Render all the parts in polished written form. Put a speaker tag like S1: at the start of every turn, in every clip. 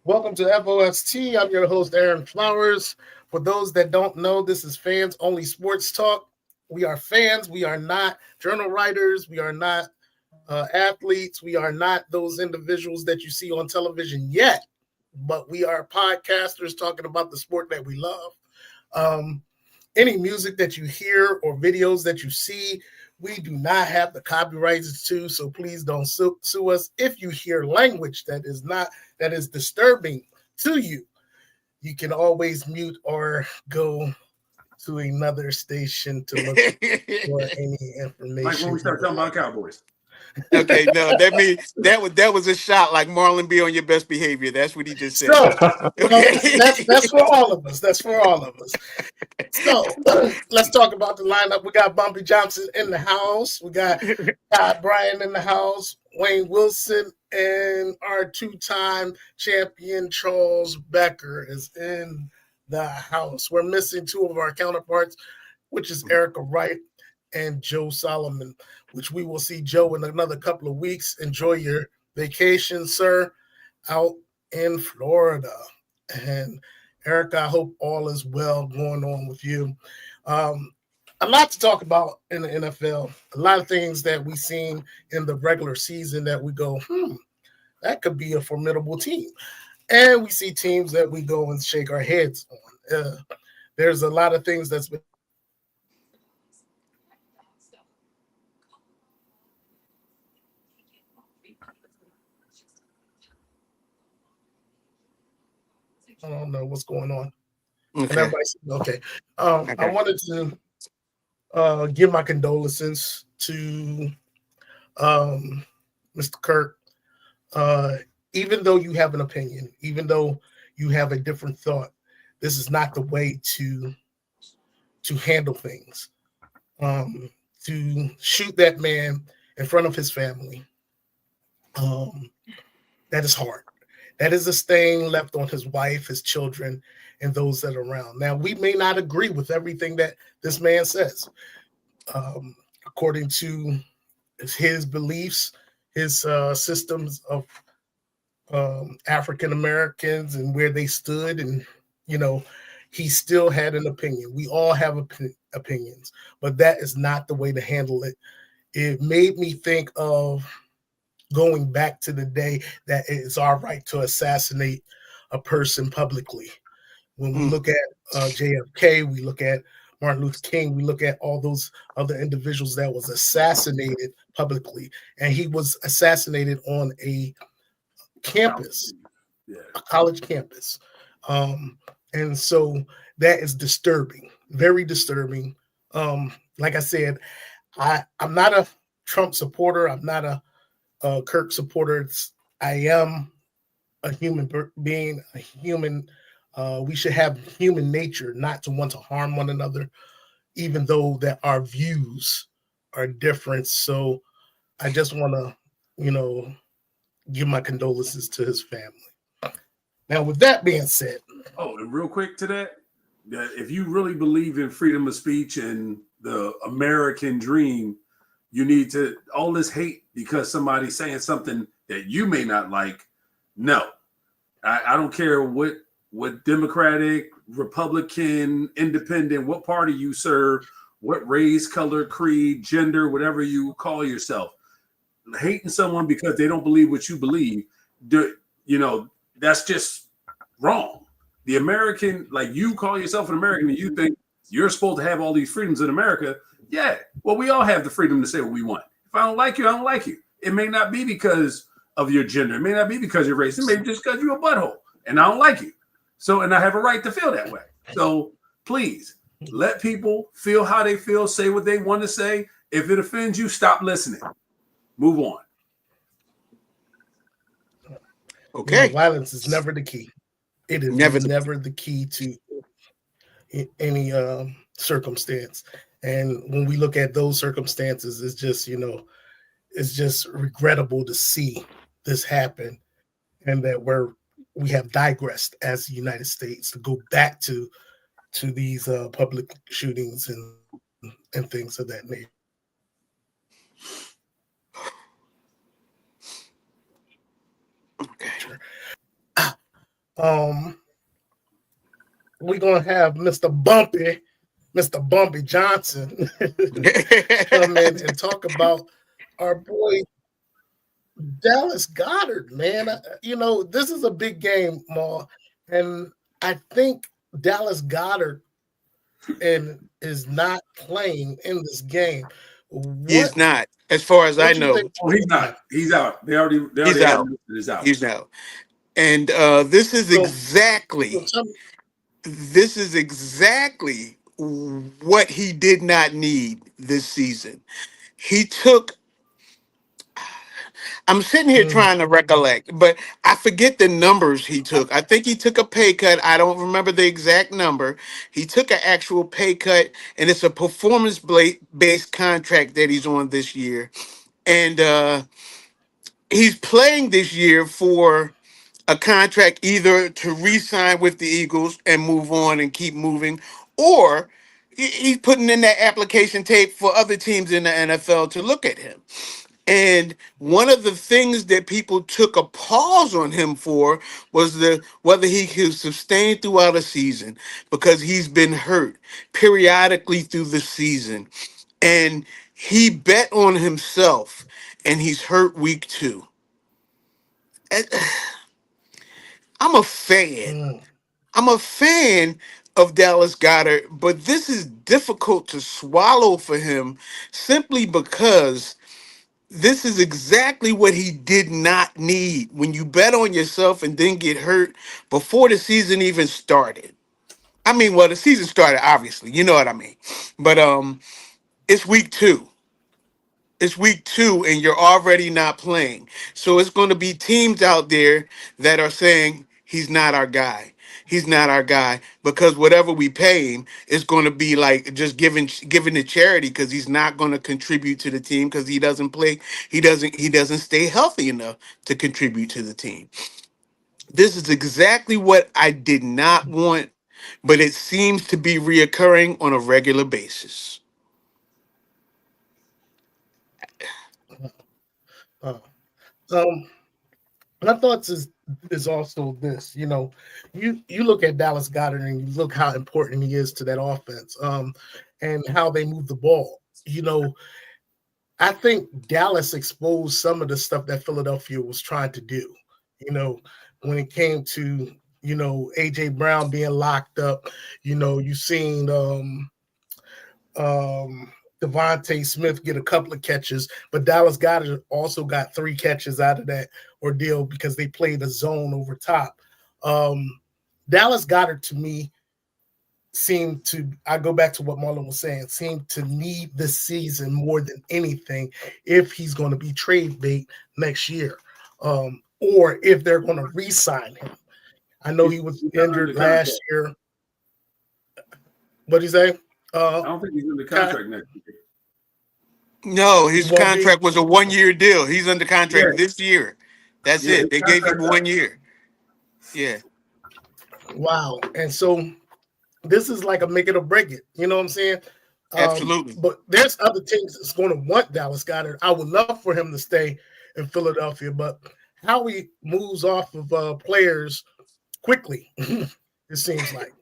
S1: Welcome to F.O.S.T. I'm your host, Aaron Flowers. For those that don't know, this is Fans Only Sports Talk. We are fans. We are not journal writers. We are not athletes. We are not those individuals that you see on television yet, but we are podcasters talking about the sport that we love. Any music that you hear or videos that you see, we do not have the copyrights to, so please don't sue us. If you hear language that is disturbing to you, you can always mute or go to another station to look for any information.
S2: Like when we start talking about Cowboys.
S3: Okay, no, that means that was a shot like Marlon, be on your best behavior. That's what he just said.
S1: So, that's for all of us. That's for all of us. So let's talk about the lineup. We got Bumpy Johnson in the house. We got Todd Bryan in the house. Wayne Wilson and our two-time champion Charles Becker is in the house. We're missing two of our counterparts, which is Erica Wright and Joe Solomon, which we will see Joe in another couple of weeks. Enjoy your vacation, sir, out in Florida. And Erica, I hope all is well going on with you. A lot to talk about in the NFL. A lot of things that we've seen in the regular season that we go, that could be a formidable team. And we see teams that we go and shake our heads on. There's a lot of things that's been I don't know what's going on.
S3: Okay.
S1: Okay. I wanted to give my condolences to Mr. Kirk. Even though you have an opinion, even though you have a different thought, this is not the way to handle things. To shoot that man in front of his family, that is hard. That is a stain left on his wife, his children, and those that are around. Now, we may not agree with everything that this man says. According to his beliefs, his systems of African Americans and where they stood, and he still had an opinion. We all have opinions, but that is not the way to handle it. It made me think of going back to the day that it is our right to assassinate a person publicly. When we look at JFK, we look at Martin Luther King, we look at all those other individuals that was assassinated publicly, and he was assassinated on a campus, a college campus. And so that is disturbing, very disturbing. Like I said, I'm not a Trump supporter. I'm not a Kirk supporter. I am a human being, a human. We should have human nature not to want to harm one another, even though that our views are different. So I just want to, give my condolences to his family. Now, with that being said.
S2: Oh, and real quick to that if you really believe in freedom of speech and the American dream, you need to, all this hate because somebody's saying something that you may not like. No, I don't care what Democratic, Republican, Independent, what party you serve, what race, color, creed, gender, whatever you call yourself. Hating someone because they don't believe what you believe, that's just wrong. The American, like you call yourself an American and you think you're supposed to have all these freedoms in America. Yeah, well, we all have the freedom to say what we want. If I don't like you, I don't like you. It may not be because of your gender. It may not be because you're racist. It may be just because you're a butthole and I don't like you. So, and I have a right to feel that way. So please let people feel how they feel, say what they want to say. If it offends you, stop listening. Move on.
S3: Okay.
S1: Violence is never the key. It is never the key to any circumstance. And when we look at those circumstances, it's just, it's just regrettable to see this happened, and that we have digressed as the United States to go back to these public shootings and things of that nature. Um, we're gonna have Mr. Bumpy Johnson come in and talk about our boy Dallas Goddard, man. This is a big game, Ma, and I think Dallas Goddard and is not playing in this game.
S3: He's
S1: What
S3: not, as far as I
S1: what you think
S3: know.
S2: Oh, he's not. He's out. They
S3: He's
S2: already had
S3: out.
S2: him listed as out.
S3: He's out. And this is
S1: so, so
S3: exactly
S1: tell me,
S3: this is exactly what he did not need this season. He took I'm sitting here
S1: mm,
S3: trying to recollect, but I forget the numbers he took. I think he took a pay cut. I don't remember the exact number. He took an actual pay cut, and it's a performance based contract that he's on this year. And he's playing this year for a contract either to re-sign with the Eagles and move on and keep moving, or he's putting in that application tape for other teams in the NFL to look at him. And one of the things that people took a pause on him for was the whether he could sustain throughout a season, because he's been hurt periodically through the season. And he bet on himself, and he's hurt week 2. And I'm a fan.
S1: mm,
S3: I'm a fan of Dallas Goddard, but this is difficult to swallow for him simply because this is exactly what he did not need. When you bet on yourself and then get hurt before the season even started. I mean, well, the season started, obviously, you know what I mean. But it's week 2. It's week 2 and you're already not playing. So it's going to be teams out there that are saying he's not our guy. He's not our guy, because whatever we pay him is going to be like just giving to charity, because he's not going to contribute to the team, because he doesn't play. He doesn't stay healthy enough to contribute to the team. This is exactly what I did not want, but it seems to be reoccurring on a regular basis.
S1: uh, um, my thoughts is also this. You look at Dallas Goddard and you look how important he is to that offense, and how they move the ball. I think Dallas exposed some of the stuff that Philadelphia was trying to do. You know, when it came to AJ Brown being locked up. You seen Devontae Smith get a couple of catches, but Dallas Goedert also got 3 catches out of that ordeal because they played a zone over top. Dallas Goedert, to me, seemed to, I go back to what Marlon was saying, seemed to need this season more than anything if he's going to be trade bait next year, or if they're going to re-sign him. I know he was
S2: He's not under
S1: injured last
S2: contract.
S1: year. What do you say?
S2: I don't think he's under contract next year.
S3: No,
S1: He
S3: his
S1: won't be.
S3: contract was a 1-year deal. He's under
S2: Yeah,
S3: contract this year. That's
S2: yeah, his
S3: it. They gave him
S2: contract up.
S3: 1 year. Yeah,
S1: Wow. And so this is like a make it or break it. You know what I'm saying?
S3: absolutely.
S1: But there's other teams that's going to want Dallas Goedert. I would love for him to stay in Philadelphia, but how he moves off of players quickly, it seems like,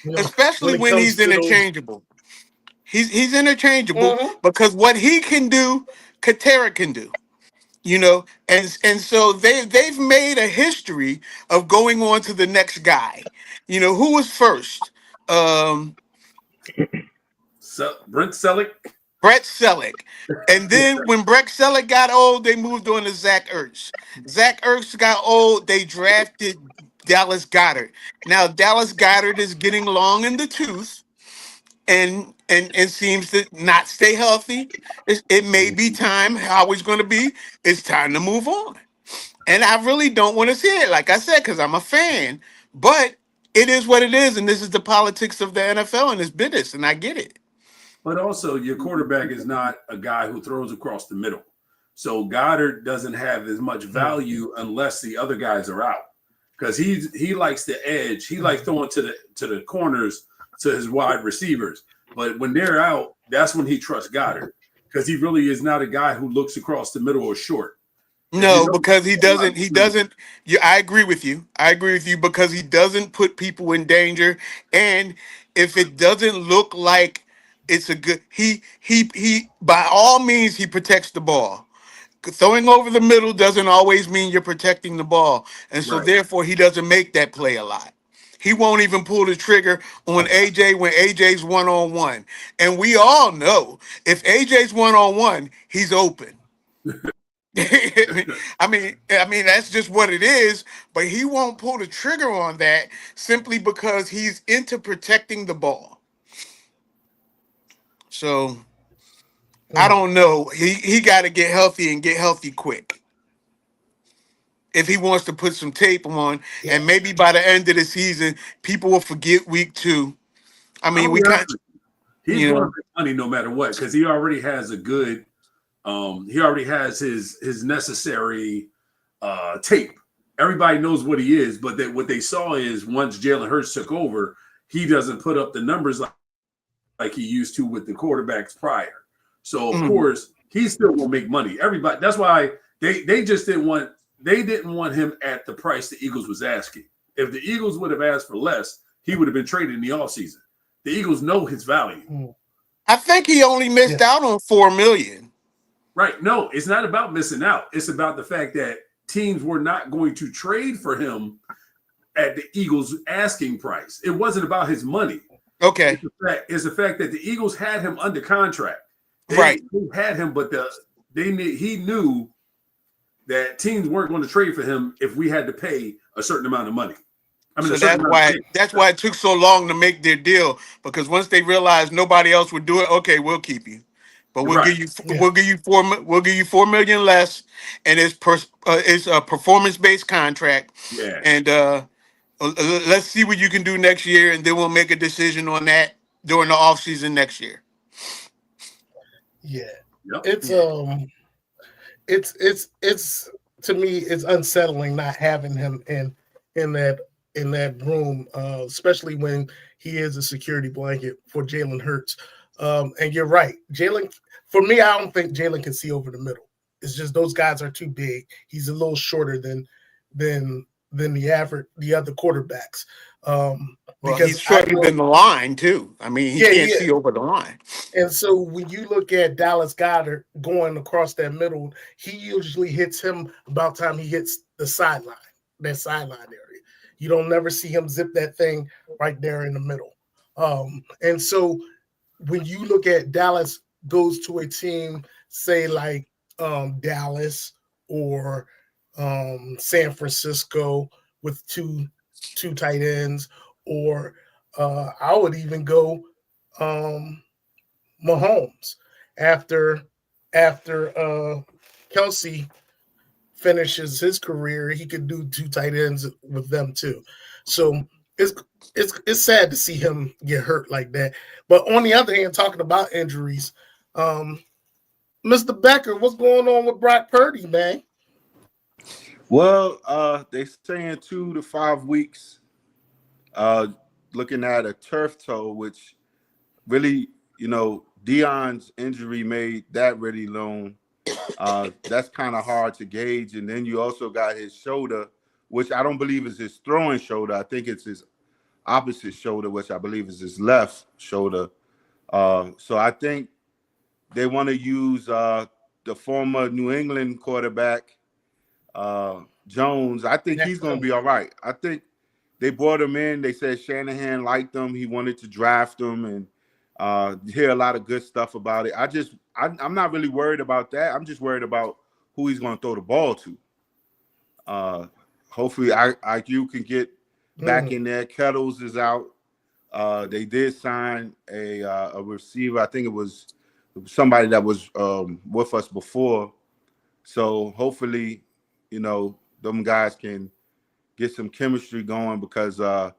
S1: when
S3: Especially
S1: it
S3: when
S1: comes
S3: he's
S1: to those.
S3: interchangeable. He's interchangeable
S1: Mhm.
S3: because what he can do, Katera can do. And so they've made a history of going on to the next guy. Who was first? Um,
S2: Brent Selleck.
S3: Brett Selleck. And then when Brett Selleck got old, they moved on to Zach Ertz. Zach Ertz got old, they drafted Dallas Goddard. Now Dallas Goddard is getting long in the tooth and seems to not stay healthy. It may be time, how it's going to be. It's time to move on. And I really don't want to see it, like I said, because I'm a fan. But it is what it is, and this is the politics of the NFL and it's business, and I get it.
S2: But also, your quarterback is not a guy who throws across the middle. So Goddard doesn't have as much value unless the other guys are out, because he likes the edge. He likes throwing to the corners to his wide receivers. But when they're out, that's when he trusts Goddard, because he really is not a guy who looks across the middle or short. If you
S3: No,
S2: know,
S3: because he doesn't. He doesn't. Yeah, I agree with you. I agree with you because he doesn't put people in danger. And if it doesn't look like it's a good, he by all means he protects the ball. Throwing over the middle doesn't always mean you're protecting the ball, and so
S2: right?
S3: therefore he doesn't make that play a lot. He won't even pull the trigger on AJ when AJ's one on one, and we all know if AJ's one on one, he's open. I mean that's just what it is. But he won't pull the trigger on that simply because he's into protecting the ball. So I don't know. He got to get healthy and get healthy quick if he wants to put some tape on.
S1: Yeah.
S3: And maybe by the end of the season, people will forget week 2. I mean,
S2: I'll
S3: we
S2: be honest
S3: can't.
S2: with you. He's
S3: You
S2: going to
S3: know.
S2: make money no matter what, because he already has a good. He already has his necessary tape. Everybody knows what he is, but what they saw is once Jalen Hurts took over, he doesn't put up the numbers like he used to with the quarterbacks prior. So of
S3: Mhm.
S2: course he still will make money. Everybody. That's why they just didn't want him at the price the Eagles was asking. If the Eagles would have asked for less, he would have been traded in the offseason. The Eagles know his value.
S3: I think he only missed
S1: Yeah.
S3: out on 4 million.
S2: Right. No, it's not about missing out. It's about the fact that teams were not going to trade for him at the Eagles' asking price. It wasn't about his money.
S3: Okay.
S2: It's the fact that the Eagles had him under contract. They
S3: Right.
S2: had him, but he knew that teams weren't going to trade for him if we had to pay a certain amount of money. I mean,
S3: So
S2: a certain amount of
S3: that's
S2: pay.
S3: why it took so long to make their deal, because once they realized nobody else would do it, okay, we'll keep you, but
S2: Right.
S1: Yeah.
S3: we'll give you 4 million less, and it's a performance based contract,
S2: Yeah.
S3: and let's see what you can do next year, and then we'll make a decision on that during the off season next year.
S1: Yeah.
S2: Yep.
S1: It's it's to me it's unsettling not having him in that in that room, especially when he is a security blanket for Jalen Hurts. And you're right, Jalen. For me, I don't think Jalen can see over the middle. It's just those guys are too big. He's a little shorter than the other quarterbacks.
S3: Well,
S1: Because
S3: he's
S1: I
S3: shorter
S1: know,
S3: than the line too. I mean, he
S1: yeah,
S3: can't
S1: yeah.
S3: see over the line.
S1: And so when you look at Dallas Goddard going across that middle, he usually hits him about time he hits the sideline, that sideline area. You don't never see him zip that thing right there in the middle. And so when you look at Dallas goes to a team, say like Dallas or San Francisco with two tight ends, or I would even go um, Mahomes after Kelsey finishes his career, he could do two tight ends with them too. So it's it's sad to see him get hurt like that. But on the other hand, talking about injuries, um, Mr. Becker, what's going on with Brock Purdy, man?
S4: Well, they saying 2 to 5 weeks. Uh, Looking at a turf toe, which really, Dion's injury made that really known. That's kind of hard to gauge. And then you also got his shoulder, which I don't believe is his throwing shoulder. I think it's his opposite shoulder, which I believe is his left shoulder. So I think they want to use the former New England quarterback, Jones. I think
S1: Mac
S4: he's going to be
S1: Jones.
S4: all right. I think they brought him in. They said Shanahan liked him. He wanted to draft him, and hear a lot of good stuff about it. I'm not really worried about that. I'm just worried about who he's going to throw the ball to. Uh, Hopefully, IQ can get back in there. Kettles is out. They did sign a receiver. I think it was somebody that was with us before. So hopefully, them guys can get some chemistry going, because the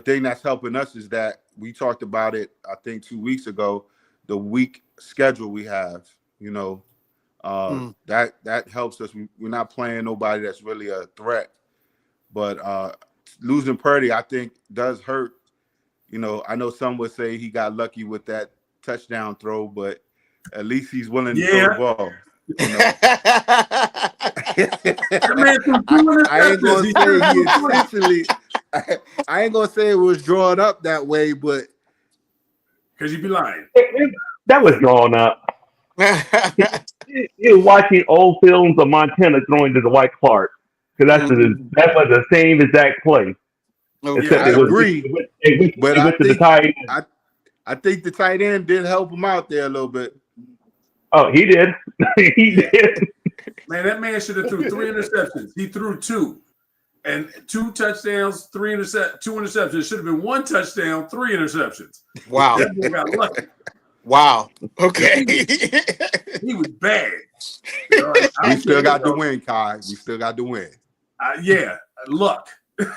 S4: thing that's helping us is that we talked about it, I think 2 weeks ago, the week schedule we have. That helps us. We're not playing nobody that's really a threat. But losing Purdy, I think, does hurt. You know, I know some would say he got lucky with that touchdown throw, but at least he's willing to throw the ball. You know, I ain't gonna say he intentionally. I ain't gonna say it was drawn up that way, but
S2: because you'd be lying.
S5: That was drawn up. You're watching old films of Montana throwing to the White Clark because that was the same exact play.
S4: Okay. I agree. But I think the tight end did help him out there a little bit.
S5: Oh, he did. He did.
S2: Man, that man should have threw 3 interceptions. He threw 2. And 2 touchdowns, 2 interceptions. It should have been 1 touchdown, 3 interceptions.
S3: Wow.
S2: That boy got lucky.
S3: Wow. Okay.
S2: He was bad.
S4: We still got to win, Kai. We still got to win.
S2: Yeah, luck. and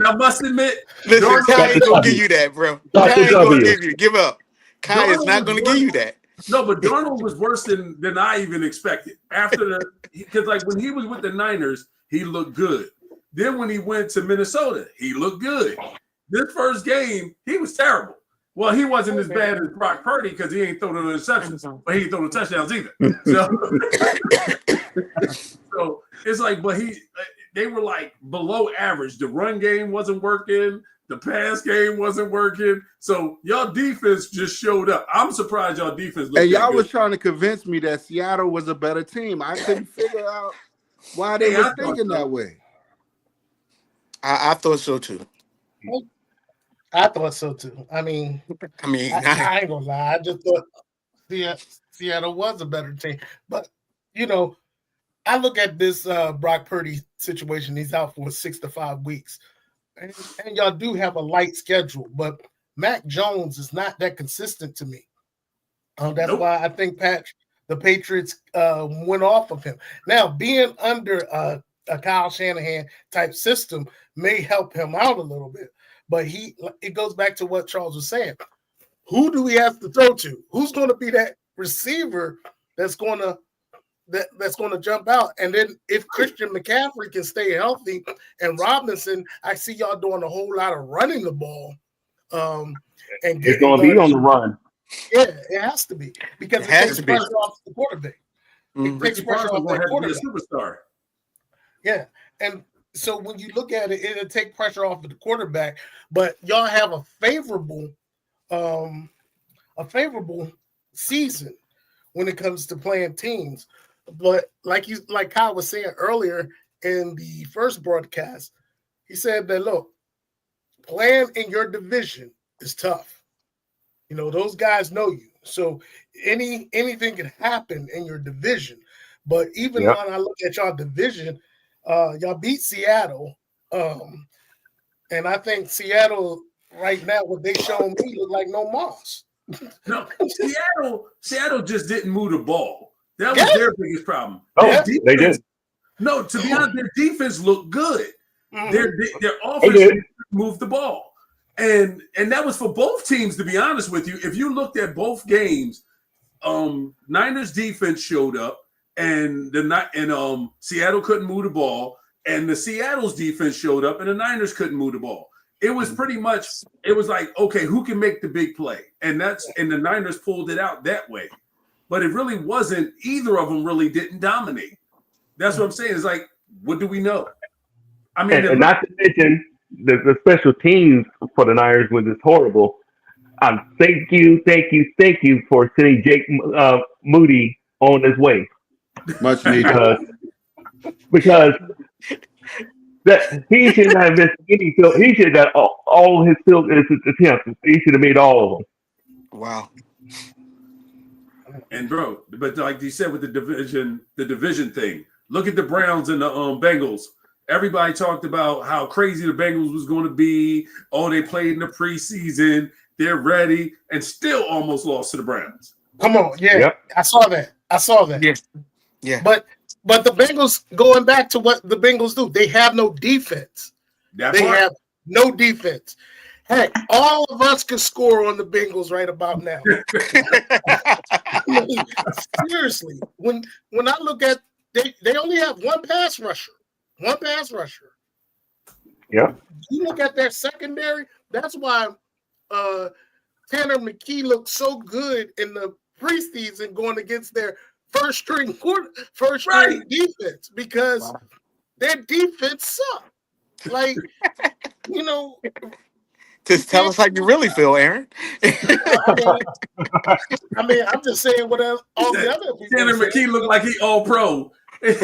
S2: I must admit,
S3: listen, Kai ain't gonna give you that, bro. Kai ain't gonna give up. Kai is not gonna give you that.
S2: No, but Darnold was worse than I even expected. Because like when he was with the Niners, he looked good. Then when he went to Minnesota, he looked good. This first game, he was terrible. Well, he wasn't as bad as Brock Purdy because he ain't throwing no interceptions, but he ain't throwing no touchdowns either. So it's like, but they were like below average. The run game wasn't working. The pass game wasn't working. So y'all defense just showed up. I'm surprised y'all defense looked
S4: and y'all
S2: good.
S4: was trying to convince me that Seattle was a better team. I couldn't figure out why they were thinking that way.
S3: I thought so too.
S1: I thought so too. I mean, I ain't gonna lie. I just thought Seattle was a better team. But, you know, I look at this Brock Purdy situation. He's out for 6 to 5 weeks. And y'all do have a light schedule. But Mac Jones is not that consistent to me. That's why I think the Patriots went off of him. Now, being under a Kyle Shanahan type system may help him out a little bit. But it goes back to what Charles was saying. Who do we have to throw to? Who's going to be that receiver that's going to jump out? And then if Christian McCaffrey can stay healthy and Robinson, I see y'all doing a whole lot of running the ball. And
S5: it's going to be on the run.
S1: Yeah, it has to be because it takes pressure off the quarterback.
S2: It takes pressure off that quarterback. Superstar.
S1: Yeah, and so when you look at it, it'll take pressure off of the quarterback. But y'all have a favorable season when it comes to playing teams. But like Kyle was saying earlier in the first broadcast, he said that look, playing in your division is tough. You know, those guys know you. So anything can happen in your division. But even when I look at y'all division, y'all beat Seattle. And I think Seattle right now, what they showing me look like no Moss.
S2: No, Seattle just didn't move the ball. That was their biggest problem.
S5: Oh, they did.
S2: No, to be honest, their defense looked good. Mm-hmm. Their offense moved the ball. And that was for both teams, to be honest with you. If you looked at both games, Niners defense showed up and Seattle couldn't move the ball, and the Seattle's defense showed up and the Niners couldn't move the ball. It was pretty much, it was like, okay, who can make the big play? And the Niners pulled it out that way. But it really wasn't, either of them really didn't dominate. That's what I'm saying. It's like, what do we know? I mean,
S5: and not to mention the special teams for the Niners was just horrible. Thank you for sending Jake Moody on his way.
S4: Much needed.
S5: Because that he should not have missed any field. He should have got all his field attempts. He should have made all of them.
S3: Wow.
S2: And bro, but like you said with the division thing, look at the Browns and the Bengals. Everybody talked about how crazy the Bengals was going to be. Oh, they played in the preseason. They're ready, and still almost lost to the Browns.
S1: Come on, I saw that.
S3: Yeah.
S1: But the Bengals, going back to what the Bengals do, they have no defense. Have no defense. Heck, all of us can score on the Bengals right about now. I mean, seriously, when I look at they only have one pass rusher. One pass rusher.
S5: Yeah.
S1: You look at their secondary, that's why Tanner McKee looked so good in the preseason going against their first string defense because their defense sucked. Like, you know,
S3: Just tell us how you really feel, Aaron.
S1: I mean, I'm just saying what all the other people
S2: Tanner McKee looked like he all pro. And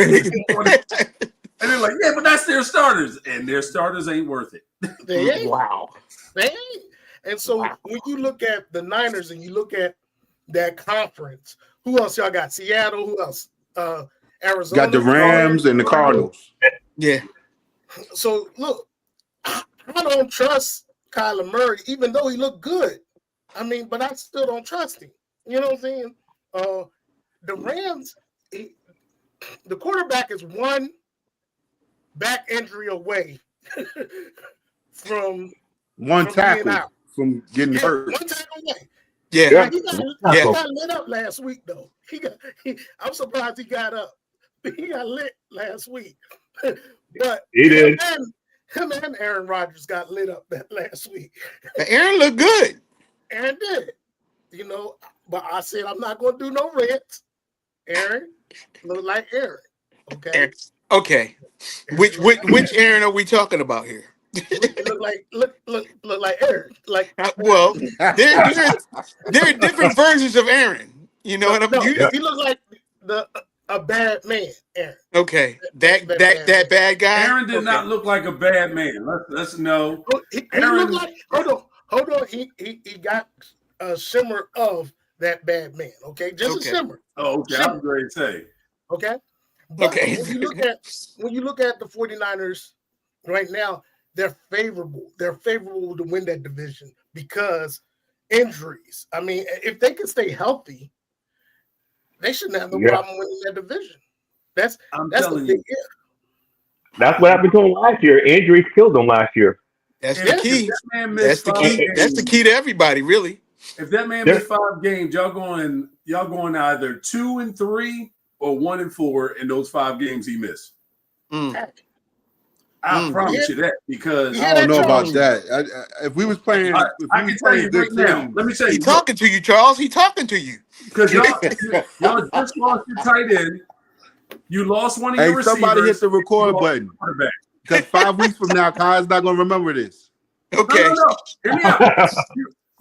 S2: they're like, yeah, but that's their starters. And their starters ain't worth it.
S1: They ain't.
S3: Wow.
S1: They ain't. And so when you look at the Niners and you look at that conference, who else y'all got? Seattle, who else? Arizona.
S4: Got the Rams and the Cardinals.
S3: Yeah.
S1: So look, I don't trust Kyler Murray, even though he looked good. I mean, but I still don't trust him. You know what I'm saying? The Rams, the quarterback is one back injury away from
S4: tackle from getting hurt.
S1: One tackle away.
S3: Yeah.
S1: He got lit up last week, though. I'm surprised he got up. He got lit last week. But
S5: he did.
S1: Him and Aaron Rodgers got lit up that last week.
S3: Aaron looked good.
S1: Aaron did. You know, but I said I'm not going to do no rants. Aaron look like Aaron. Okay.
S3: Aaron. Okay. Which Aaron are we talking about here?
S1: look like Aaron. Like
S3: well, there are different versions of Aaron. You know what I'm saying?
S1: He looked like a bad man, Aaron.
S3: Okay. That bad guy.
S2: Aaron did not look like a bad man. Let's know.
S1: He looked like hold on. He got a shimmer of that bad man. Okay, just a shimmer.
S2: Oh, okay. I was going to say.
S1: Okay. But
S3: okay.
S1: when you look at the 49ers right now, they're favorable. They're favorable to win that division because injuries. I mean, if they can stay healthy, they shouldn't have no problem winning that division. That's the big if.
S5: That's what happened to them last year. Injuries killed them last year.
S3: That's the key. That's the key. That's the key to everybody, really.
S2: If that man missed 5 games, y'all going either 2-3 or 1-4 in those 5 games he missed. I promise you that because
S4: I don't know about that. If we was playing,
S2: I can tell you right now. Let me tell you,
S3: he's talking to you, Charles. He's talking to you
S2: because y'all just lost your tight end. You lost one of your receivers.
S4: Somebody hit the record button because 5 weeks from now, Kai's not going to remember this.
S3: Okay,
S2: no. Hear me out.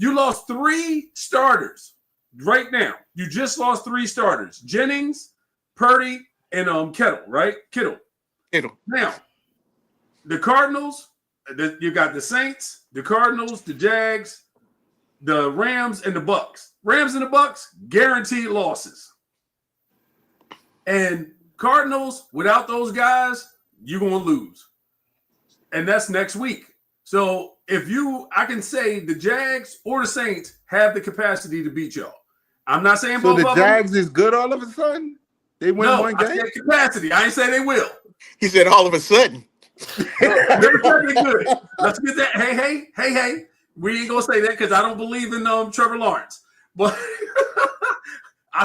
S2: You lost 3 starters right now. You just lost 3 starters: Jennings, Purdy, and Kittle. Right, Kittle. Now. The Cardinals, you got the Saints, the Cardinals, the Jags, the Rams, and the Bucks. Rams and the Bucks, guaranteed losses. And Cardinals, without those guys, you're going to lose. And that's next week. So I can say the Jags or the Saints have the capacity to beat y'all. I'm not saying both of them. So the
S4: Jags is good all of a sudden? They win one game?
S2: I said capacity. I ain't say they will.
S3: He said all of a sudden.
S2: Never said they good. Let's get that. Hey. We ain't gonna say that because I don't believe in Trevor Lawrence. But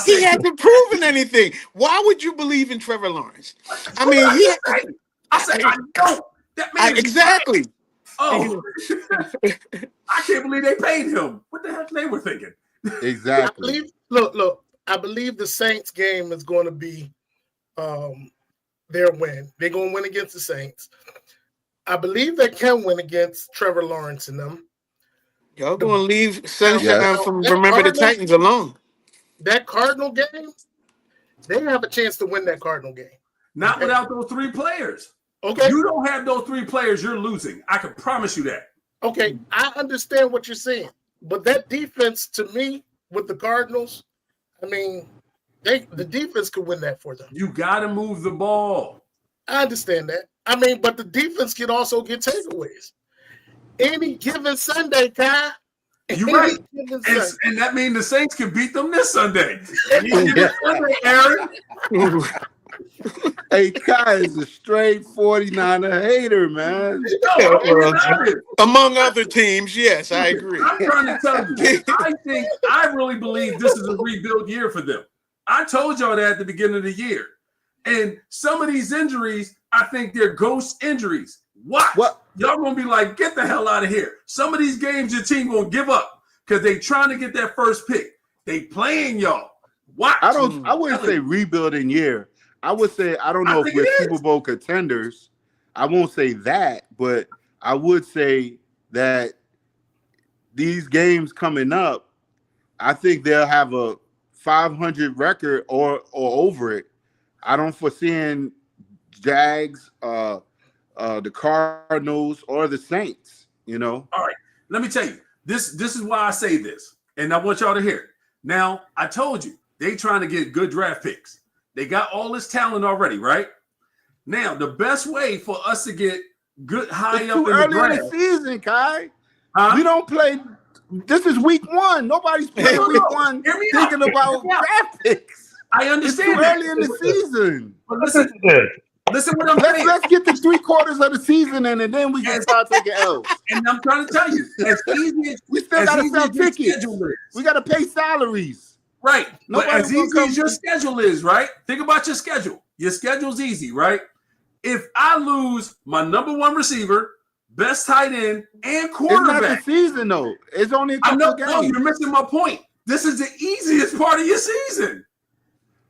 S3: he hasn't proven anything. Why would you believe in Trevor Lawrence? I mean,
S2: I said I don't. That man
S3: exactly.
S2: Oh, I can't believe they paid him. What the heck they were thinking?
S4: Exactly.
S1: Look. I believe the Saints game is going to be their win. They're going to win against the Saints. I believe they can win against Trevor Lawrence and them.
S3: Y'all going to leave Sunshine from Remember the Titans alone.
S1: That Cardinal game, they have a chance to win that Cardinal game.
S2: Not without those 3 players.
S1: Okay.
S2: You don't have those 3 players, you're losing. I can promise you that.
S1: Okay, I understand what you're saying. But that defense, to me, with the Cardinals, I mean, the defense could win that for them.
S2: You got to move the ball.
S1: I understand that. I mean, but the defense can also get takeaways. Any given Sunday, Kai.
S2: You're right. And that means the Saints can beat them this Sunday. Any given Sunday, Aaron.
S4: Hey, Kai is a straight 49er hater, man.
S2: No,
S3: Yeah,
S2: I'm being
S3: well,
S2: honest.
S3: among other teams, yes, I
S2: Listen,
S3: agree.
S2: I'm trying to tell you, I really believe this is a rebuild year for them. I told y'all that at the beginning of the year. And some of these injuries, I think they're ghost injuries. Watch.
S4: What?
S2: Y'all gonna be like, get the hell out of here. Some of these games your team gonna give up because they trying to get that first pick. They playing y'all. Watch.
S4: I wouldn't say rebuilding year. I would say I don't know if
S2: think
S4: we're
S2: it is.
S4: Super Bowl contenders. I won't say that, but I would say that these games coming up, I think they'll have a 500 record or over it. I don't foresee Jags, the Cardinals, or the Saints. You know.
S2: All right. Let me tell you. This is why I say this, and I want y'all to hear it. Now, I told you they trying to get good draft picks. They got all this talent already, right? Now, the best way for us to get good high
S4: It's
S2: up
S4: too
S2: in the
S4: early in
S2: draft,
S4: the season, Kai.
S2: huh?
S4: We don't play. This is week 1. Nobody's playing week 1
S2: Hear me
S4: thinking
S2: out.
S4: about
S2: Hear me out.
S4: draft picks.
S2: I
S4: It's
S2: understand
S4: too
S2: that.
S4: early in the season.
S2: But
S5: Listen
S2: listen,
S5: to this.
S2: listen what I'm saying.
S4: Let's get to 3/4 of the season in, and then we can start taking L's.
S2: And I'm trying to tell you, as easy as
S4: We still
S2: as
S4: gotta
S2: easy
S4: sell
S2: as your
S4: tickets.
S2: schedule is,
S4: We gotta pay salaries.
S2: right? But
S4: Nobody's
S2: as
S4: gonna
S2: easy
S4: come.
S2: as your schedule is, right? Think about your schedule. Your schedule's easy, right? If I lose my number one receiver, best tight end, and
S4: It's not the
S2: quarterback,
S4: season though. It's only a
S2: I
S4: couple
S2: know,
S4: of
S2: no,
S4: games.
S2: you're missing my point. This is the easiest part of your season.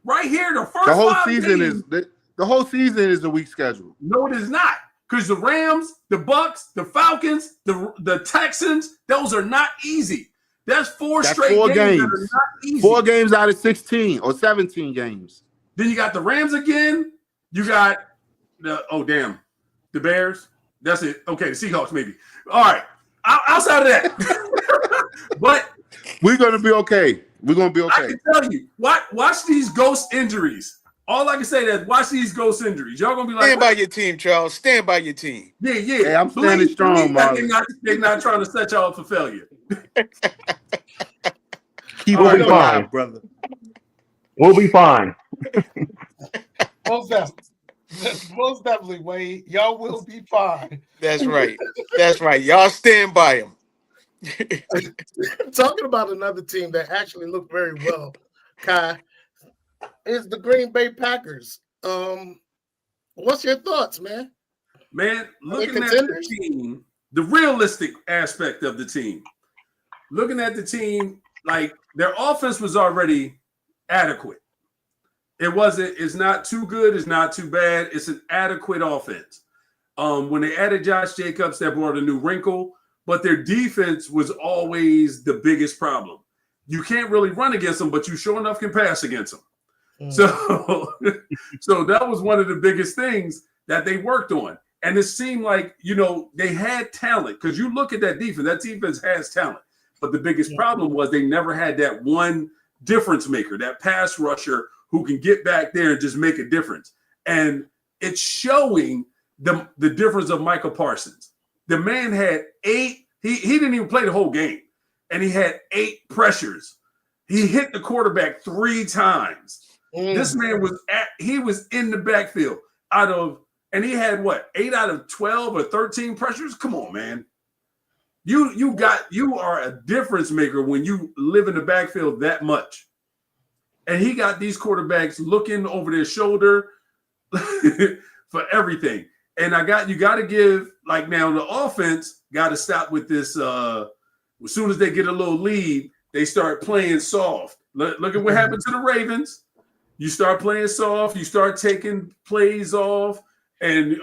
S2: Right here, the first
S4: The whole
S2: 5
S4: season
S2: games.
S4: is the whole season is a week schedule.
S2: No, it is not. Because the Rams, the Bucks, the Falcons, the Texans, those are not easy. That's four
S4: That's
S2: straight
S4: 4
S2: games that are
S4: games.
S2: not easy.
S4: 4 games out of 16 or 17 games.
S2: Then you got the Rams again. You got the Bears. That's it. Okay, the Seahawks maybe. All right. Outside of that, but
S4: We're gonna be okay. We're gonna be
S2: I
S4: okay.
S2: can tell you, watch these ghost injuries. All I can say is watch these ghost injuries. Y'all gonna be like,
S3: Stand by your team, Charles. Stand by your team.
S2: yeah.
S4: Hey, I'm standing strong,
S2: Believe that
S4: Marlon.
S2: they're not trying to set y'all up for failure.
S4: Keep
S1: We'll
S4: on
S1: be
S4: your
S5: fine.
S4: job, brother.
S5: We'll be fine.
S1: Most definitely. Most definitely, Wade. Y'all will be fine.
S3: That's right. That's right. Y'all stand by him.
S1: Talking about another team that actually looked very well, Kai, is the Green Bay Packers. What's your thoughts, man?
S2: Man, looking at the
S1: contenders?
S2: team, the realistic aspect of the team, looking at the team, like their offense was already adequate. It's not too good, it's not too bad. It's an adequate offense. When they added Josh Jacobs, that brought a new wrinkle, but their defense was always the biggest problem. You can't really run against them, but you sure enough can pass against them. So, so that was one of the biggest things that they worked on. And it seemed like, they had talent because you look at that defense has talent. But the biggest problem was they never had that one difference maker, that pass rusher who can get back there and just make a difference. And it's showing the difference of Michael Parsons. The man had 8, he didn't even play the whole game, and he had 8 pressures. He hit the quarterback 3 times. This man was in the backfield and he had 8 out of 12 or 13 pressures. Come on, man. You are a difference maker when you live in the backfield that much. And he got these quarterbacks looking over their shoulder for everything. And you got to give, now the offense got to stop with this. As soon as they get a little lead, they start playing soft. Look at what happened to the Ravens. You start playing soft, you start taking plays off, and we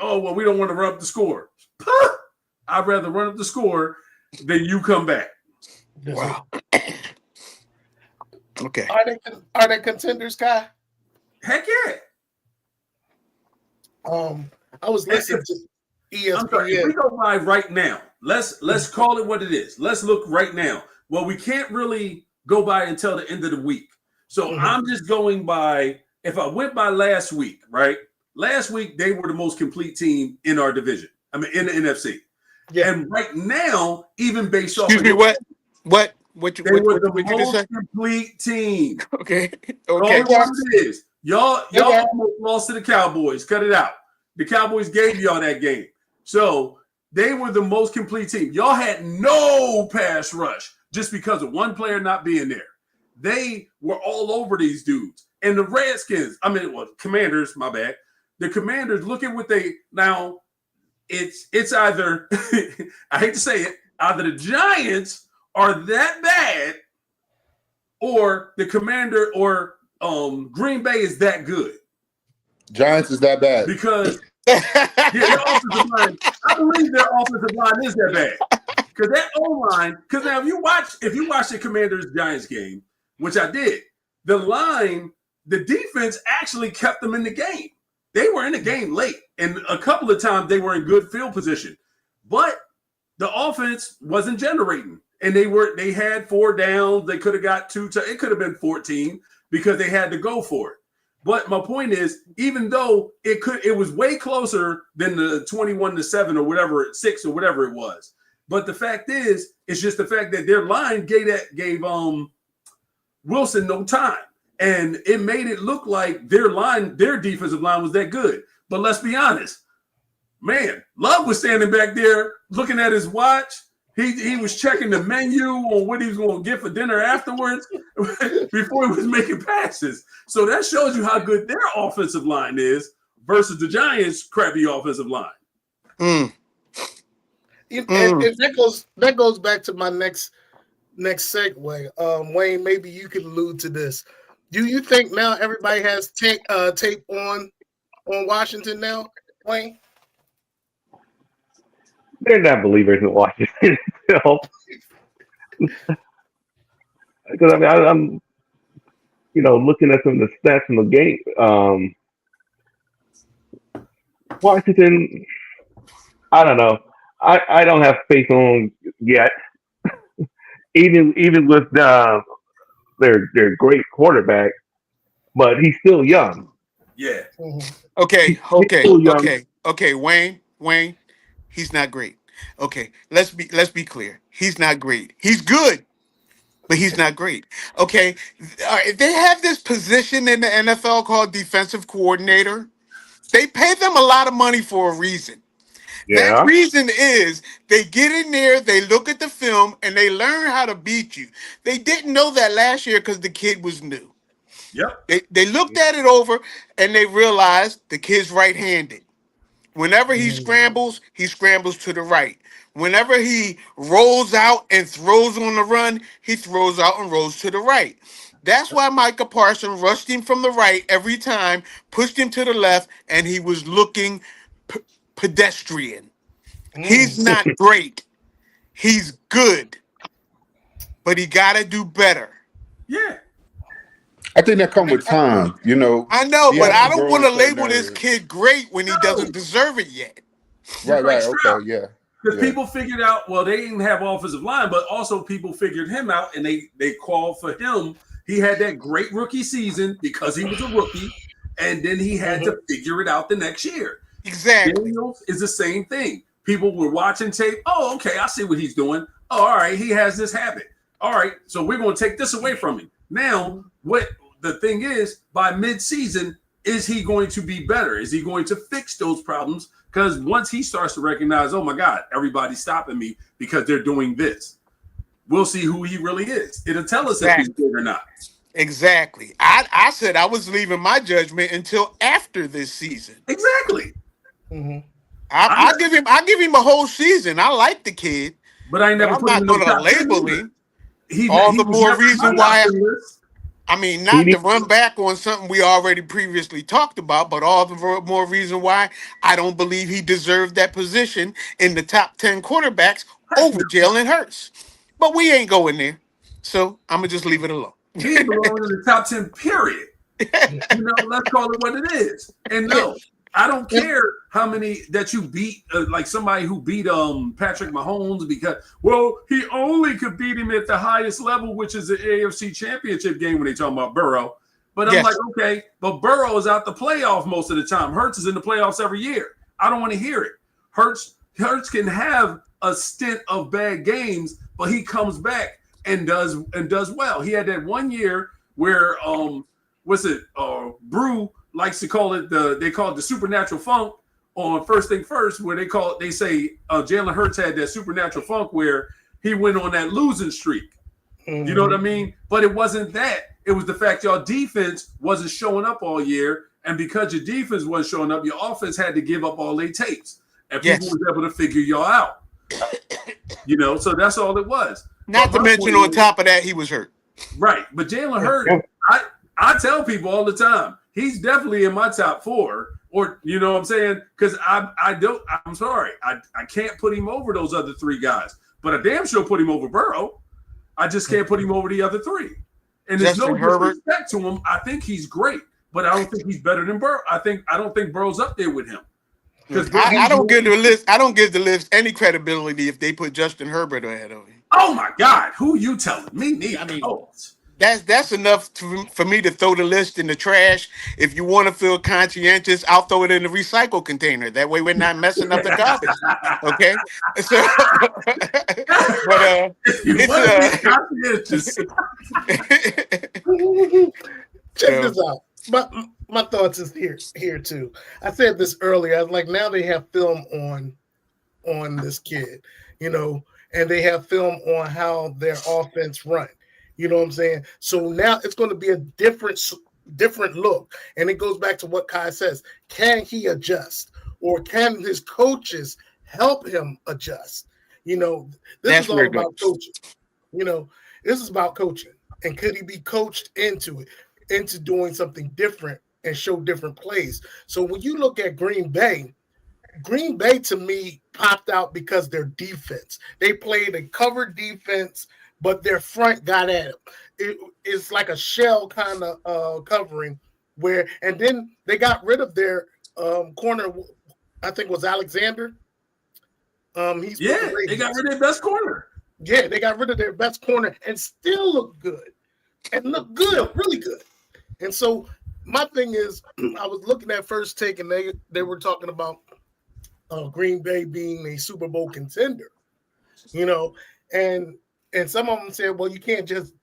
S2: don't want to run up the score. I'd rather run up the score than you come back.
S3: Wow. Okay.
S1: Are they contenders, Kai?
S2: Heck yeah.
S1: I was listening to ESPN.
S2: I'm sorry, if we go by right now, let's call it what it is. Let's look right now. Well, we can't really go by until the end of the week. So I'm just going by, if I went by last week, right? Last week, they were the most complete team in our division. I mean, in the NFC. Yeah. And right now, even based off.
S3: Excuse me, what?
S2: They were the most complete team.
S3: Okay.
S2: All it is, Y'all
S1: Okay.
S2: almost lost to the Cowboys. Cut it out. The Cowboys gave y'all that game. So they were the most complete team. Y'all had no pass rush just because of one player not being there. They were all over these dudes. And the Redskins, Commanders, my bad. The Commanders, look at what they now. It's either I hate to say it, either the Giants are that bad, or the Commander or Green Bay is that good.
S4: Giants is that bad.
S2: Because their offensive line, I believe their offensive line is that bad. Because that O-line, because now if you watch the Commanders Giants game, which I did, the defense actually kept them in the game. They were in the game late, and a couple of times they were in good field position. But the offense wasn't generating. And they had 4 downs. They could have got 2. It could have been 14 because they had to go for it. But my point is, even though it was way closer than the 21-7 or whatever, 6 or whatever it was. But the fact is, it's just the fact that their line gave Wilson no time. And it made it look like their defensive line was that good. But let's be honest, man, Love was standing back there looking at his watch. He was checking the menu on what he was going to get for dinner afterwards before he was making passes. So that shows you how good their offensive line is versus the Giants' crappy offensive line.
S1: And that goes back to my next segue. Wayne, maybe you could allude to this. Do you think now everybody has tape on Washington now, Wayne?
S5: They're not believers in Washington still. Because I'm looking at some of the stats in the game. Washington, I don't know. I don't have faith on yet. even with their great quarterback, but he's still young.
S2: Yeah.
S3: Okay.
S5: Still young.
S3: Okay. Wayne, he's not great. Okay, let's be clear. He's not great. He's good, but he's not great. Okay, they have this position in the NFL called defensive coordinator. They pay them a lot of money for a reason. That
S5: Yeah.
S3: reason is they get in there, they look at the film, and they learn how to beat you. They didn't know that last year because the kid was new.
S2: Yep.
S3: They looked at it over and they realized the kid's right-handed. Whenever he scrambles to the right. Whenever he rolls out and throws on the run, he throws out and rolls to the right. That's why Micah Parsons rushed him from the right every time, pushed him to the left, and he was looking pedestrian. He's not great. He's good. But he got to do better.
S2: Yeah.
S4: I think that comes with time.
S3: I know,
S4: he
S3: but
S4: has
S3: I don't
S4: grow
S3: want
S4: in
S3: to
S4: certain
S3: label this
S4: areas.
S3: kid great when he doesn't deserve it yet.
S4: Right.
S2: Stroud.
S4: Okay. Yeah.
S2: Because people figured out, well, they didn't have offensive line, but also people figured him out and they called for him. He had that great rookie season because he was a rookie, and then he had to figure it out the next year.
S3: Exactly.
S2: Daniels is the same thing. People were watching tape. Oh, okay, I see what he's doing. Oh, all right, he has this habit. All right, so we're going to take this away from him. Now, what the thing is, by mid-season, is he going to be better? Is he going to fix those problems? Because once he starts to recognize, oh my God, everybody's stopping me because they're doing this, we'll see who he really is. It'll tell us if he's good or not.
S3: Exactly. I said I was leaving my judgment until after this season.
S2: Exactly.
S3: I give him a whole season. I like the kid,
S2: but I ain't never
S3: I'm
S2: put him
S3: not
S2: in the
S3: going to
S2: top 10
S3: label
S2: either.
S3: him. All the more reason why. I mean, not to run back on something we already previously talked about, but all the more reason why I don't believe he deserved that position in the top 10 quarterbacks over Jalen Hurts. But we ain't going there. So I'm going to just leave it alone.
S2: He belongs in the top 10, period. Let's call it what it is. And no, I don't care how many that you beat, like somebody who beat Patrick Mahomes because, well, he only could beat him at the highest level, which is the AFC Championship game when they talking about Burrow. But I'm like, okay, but Burrow is out the playoff most of the time. Hurts is in the playoffs every year. I don't want to hear it. Hurts can have a stint of bad games, but he comes back and does well. He had that one year where what's it? Brew likes to call it they call it the supernatural funk on First Thing First, where they say Jalen Hurts had that supernatural funk where he went on that losing streak. You know what I mean? But it wasn't that. It was the fact y'all defense wasn't showing up all year. And because your defense wasn't showing up, your offense had to give up all their tapes. And people was able to figure y'all out. So that's all it was.
S3: Not to mention, on top of that, he was hurt.
S2: Right. But Jalen Hurts, I tell people all the time, he's definitely in my top 4. Or, you know what I'm saying? Because I'm sorry. I can't put him over those other 3 guys. But I damn sure put him over Burrow. I just can't put him over the other 3. And there's no disrespect to him. I think he's great, but I don't think he's better than Burrow. I don't think Burrow's up there with him.
S3: Because I don't give the list. I don't give the list any credibility if they put Justin Herbert ahead of him.
S2: Oh my God, who you telling me? Neither.
S3: I mean, that's enough for me to throw the list in the trash. If you want to feel conscientious, I'll throw it in the recycle container. That way, we're not messing up the garbage. Okay. So, but
S1: check this out. My thoughts is here too. I said this earlier. I was like, now they have film on this kid, and they have film on how their offense run. You know what I'm saying? So now it's going to be a different look. And it goes back to what Kai says. Can he adjust? Or can his coaches help him adjust? This is all about coaching. This is about coaching. And could he be coached into doing something different and show different plays? So when you look at Green Bay to me popped out because their defense. They played a covered defense, but their front got at him. It's like a shell kind of covering and then they got rid of their corner. I think it was Alexander.
S2: They got rid of their best corner.
S1: Yeah, they got rid of their best corner and still look good. Really good. And so my thing is, I was looking at First Take and they were talking about Green Bay being a Super Bowl contender, and some of them said, well, you can't just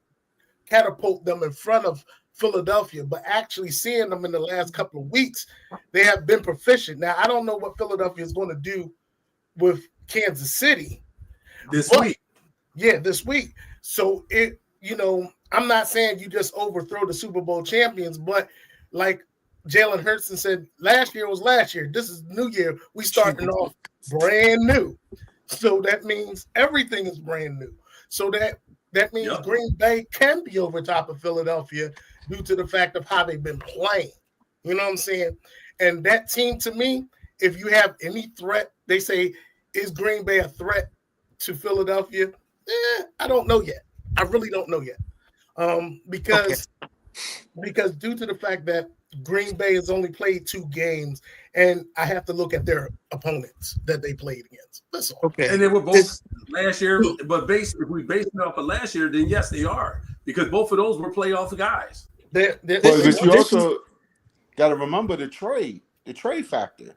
S1: catapult them in front of Philadelphia, but actually seeing them in the last couple of weeks, they have been proficient. Now, I don't know what Philadelphia is going to do with Kansas City
S2: this week.
S1: Yeah, this week. So I'm not saying you just overthrow the Super Bowl champions, but like Jalen Hurts said, last year was last year. This is new year. We starting off brand new. So that means everything is brand new. So that means Green Bay can be over top of Philadelphia due to the fact of how they've been playing. You know what I'm saying? And that team, to me, if you have any threat, they say, is Green Bay a threat to Philadelphia? I don't know yet. I really don't know yet. Because due to the fact that Green Bay has only played 2 games, and I have to look at their opponents that they played against. That's all.
S3: Okay.
S2: And they were both last year, but if we base it off of last year, then yes, they are. Because both of those were playoff guys.
S4: But you also got to remember the trade factor.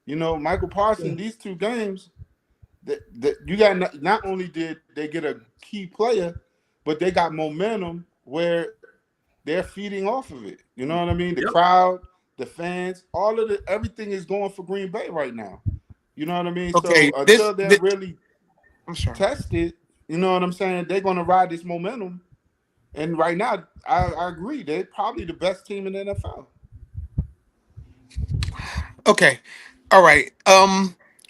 S4: Michael Parsons, these 2 games, that you got not only did they get a key player, but they got momentum where they're feeding off of it. You know what I mean? The crowd, the fans, everything is going for Green Bay right now. You know what I mean?
S3: Okay,
S4: so until they're really tested, you know what I'm saying? They're going to ride this momentum. And right now, I agree. They're probably the best team in the NFL.
S3: Okay. All right.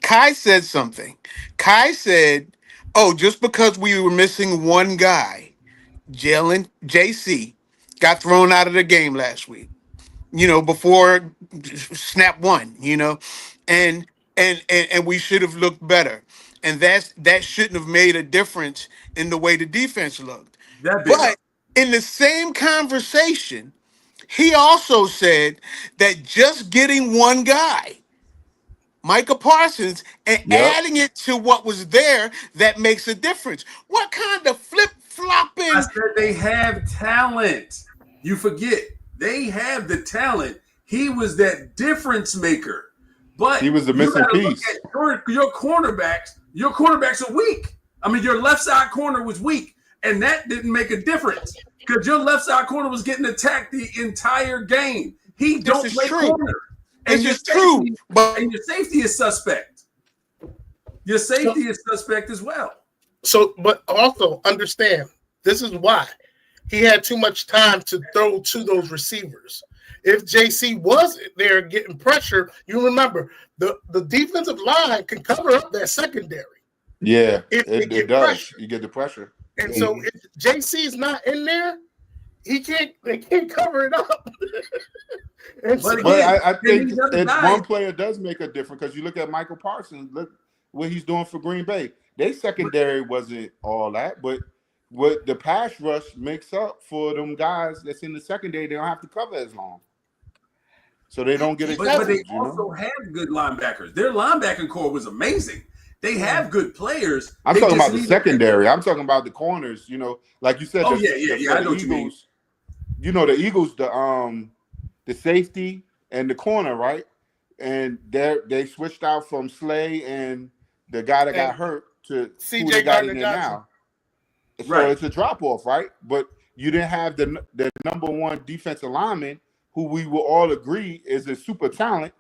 S3: Kai said something. Kai said, just because we were missing one guy, JC, got thrown out of the game last week, before snap 1, and we should have looked better. And that shouldn't have made a difference in the way the defense looked. But in the same conversation, he also said that just getting one guy, Micah Parsons, and adding it to what was there, that makes a difference. What kind of flip-flopping?
S2: I said they have talent. You forget. They have the talent. He was that difference maker. But
S4: he was the missing piece.
S2: Your cornerbacks are weak. I mean, your left side corner was weak, and that didn't make a difference. because your left side corner was getting attacked the entire game. He
S3: This
S2: don't
S3: is
S2: play
S3: true.
S2: corner. And
S3: This is true. But
S2: your safety is suspect. Your safety is suspect as well.
S1: So, but also understand, this is why he had too much time to throw to those receivers. If JC was there getting pressure, you remember the defensive line can cover up that secondary.
S4: Yeah,
S1: If they
S4: it
S1: get
S4: does.
S1: pressure.
S4: You get the pressure.
S1: And so if JC is not in there, they can't cover it up. And so,
S4: But I think
S2: these other
S4: it's
S2: guys-
S4: one player does make a difference because you look at Michael Parsons, look what he's doing for Green Bay. Their secondary wasn't all that, but what the pass rush makes up for them guys that's in the secondary, they don't have to cover as long. So they don't get exposed.
S2: But they also have good linebackers. Their linebacking core was amazing. They have good players.
S4: I'm
S2: They
S4: talking
S2: just
S4: about the
S2: need-
S4: secondary. I'm talking about the corners, like you said.
S2: Oh,
S4: for
S2: yeah. I know
S4: the
S2: what you mean.
S4: Eagles, the Eagles, the safety and the corner, right? And they switched out from Slay and the guy that got hurt to
S1: CJ
S4: who they got in there
S1: Gardner-Johnson.
S4: now. So
S2: Right.
S4: it's a drop off, right? But you didn't have the number one defensive lineman who we will all agree is a super talent.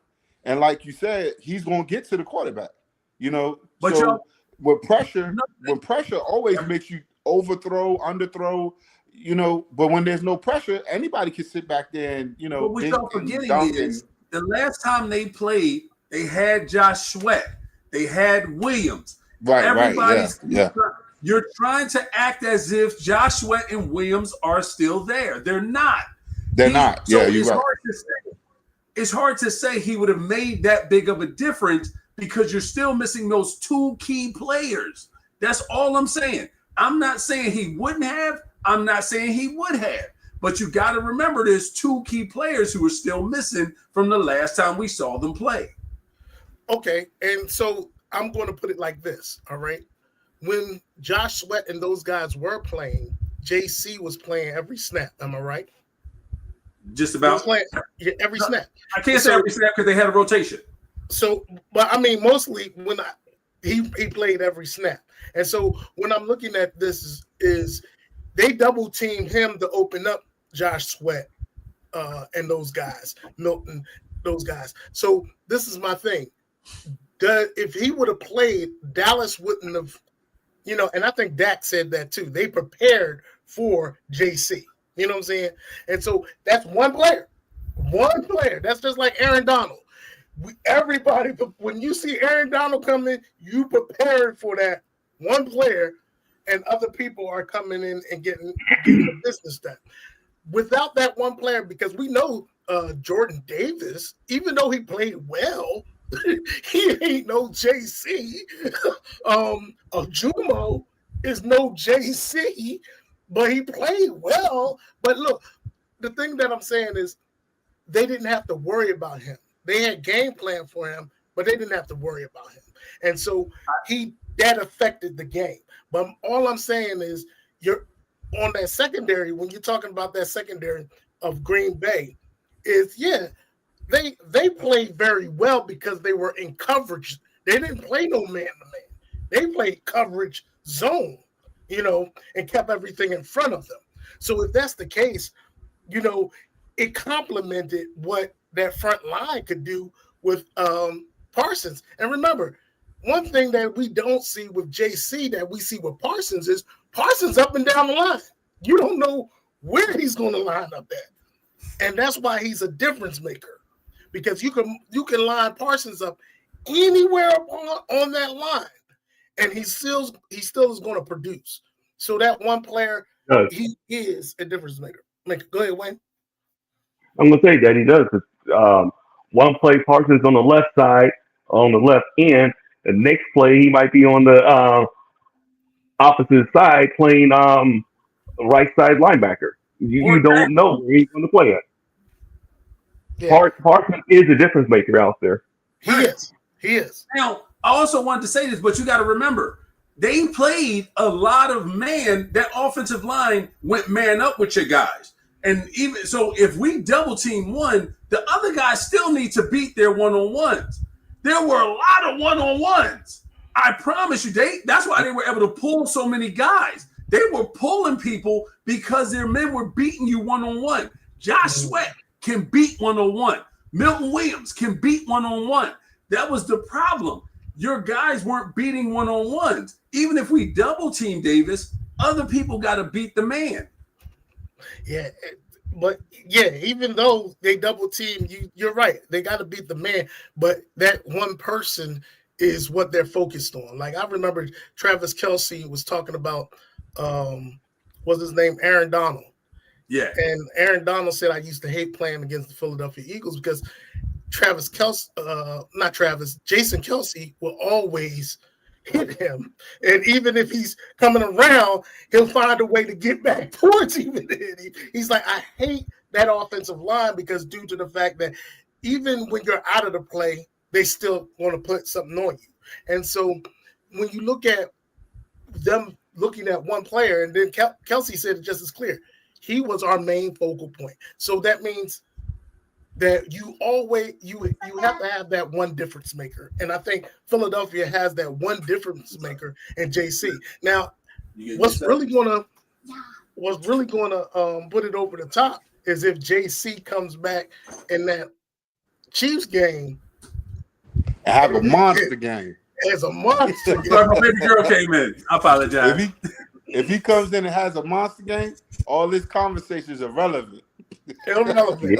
S4: And like you said, he's going to get to the quarterback,
S2: But
S4: so
S2: y'all-
S4: when pressure always makes you overthrow, underthrow, but when there's no pressure, anybody can sit back there and,
S2: But what
S4: dink
S2: y'all
S4: and
S2: forgetting
S4: dunk
S2: is
S4: and-
S2: the last time they played, they had Josh Sweat. They had Williams.
S4: right. Yeah.
S2: You're trying to act as if Josh Sweat and Williams are still there. They're not.
S4: They're not. Yeah, you're
S2: it's
S4: right.
S2: It's hard to say he would have made that big of a difference because you're still missing those two key players. That's all I'm saying. I'm not saying he wouldn't have. I'm not saying he would have. But you got to remember there's two key players who are still missing from the last time we saw them play.
S1: okay, and so I'm going to put it like this, all right? When Josh Sweat and those guys were playing, JC was playing every snap. Am I right?
S2: Just
S1: He was
S2: about.
S1: playing every snap.
S2: I can't say every snap because they had a rotation.
S1: So, but I mean, mostly when he played every snap. And so when I'm looking at this is they double teamed him to open up Josh Sweat and those guys, Milton, those guys. So this is my thing. If he would have played, Dallas wouldn't have, and I think Dak said that too. They prepared for JC. You know what I'm saying? And so that's one player. One player. That's just like Aaron Donald. Everybody, when you see Aaron Donald come in, you prepared for that one player, and other people are coming in and getting the business done. Without that one player, because we know Jordan Davis, even though he played well, he ain't no JC. Jumo is no JC, but he played well. But look, the thing that I'm saying is they didn't have to worry about him. They had game plan for him, but they didn't have to worry about him. And so that affected the game. But all I'm saying is you're on that secondary, when you're talking about that secondary of Green Bay, they played very well because they were in coverage. They didn't play no man-to-man. They played coverage zone, and kept everything in front of them. So if that's the case, it complemented what that front line could do with Parsons. And remember, one thing that we don't see with JC that we see with Parsons is Parsons up and down the line. You don't know where he's going to line up at. And that's why he's a difference maker, because you can line Parsons up anywhere on that line, and he still is going to produce. So that one player, he is a difference maker. Go ahead, Wayne.
S5: I'm going to say that he does. One play, Parsons on the left side, on the left end. The next play, he might be on the opposite side playing right side linebacker. You don't know where he's going to play at. Yeah. Parsons is a difference maker out there.
S1: He is.
S2: Now, I also wanted to say this, but you got to remember, they played a lot of man. That offensive line went man up with your guys. And even so, if we double team one, the other guys still need to beat their one-on-ones. There were a lot of one-on-ones. I promise you, that's why they were able to pull so many guys. They were pulling people because their men were beating you one-on-one. Josh Sweat can beat one-on-one. Milton Williams can beat one-on-one. That was the problem. Your guys weren't beating one-on-ones. Even if we double team Davis, other people got to beat the man.
S1: Yeah, but yeah, even though they double team, you're right. They got to beat the man, but that one person is what they're focused on. Like I remember Travis Kelce was talking about, what's his name, Aaron Donald.
S2: Yeah,
S1: and Aaron Donald said, I used to hate playing against the Philadelphia Eagles because Jason Kelce will always hit him. And even if he's coming around, he'll find a way to get back towards him. He's like, I hate that offensive line because due to the fact that even when you're out of the play, they still want to put something on you. And so when you look at them looking at one player, and then Kelce said it just as clear, he was our main focal point. So that means that you have to have that one difference maker. And I think Philadelphia has that one difference maker in JC. Now, what's really gonna put it over the top is if JC comes back in that Chiefs game.
S4: Have a monster game.
S1: As a monster game.
S2: My baby girl came in. I apologize.
S4: If he comes in and has a monster game, all this conversation is irrelevant.
S1: Irrelevant.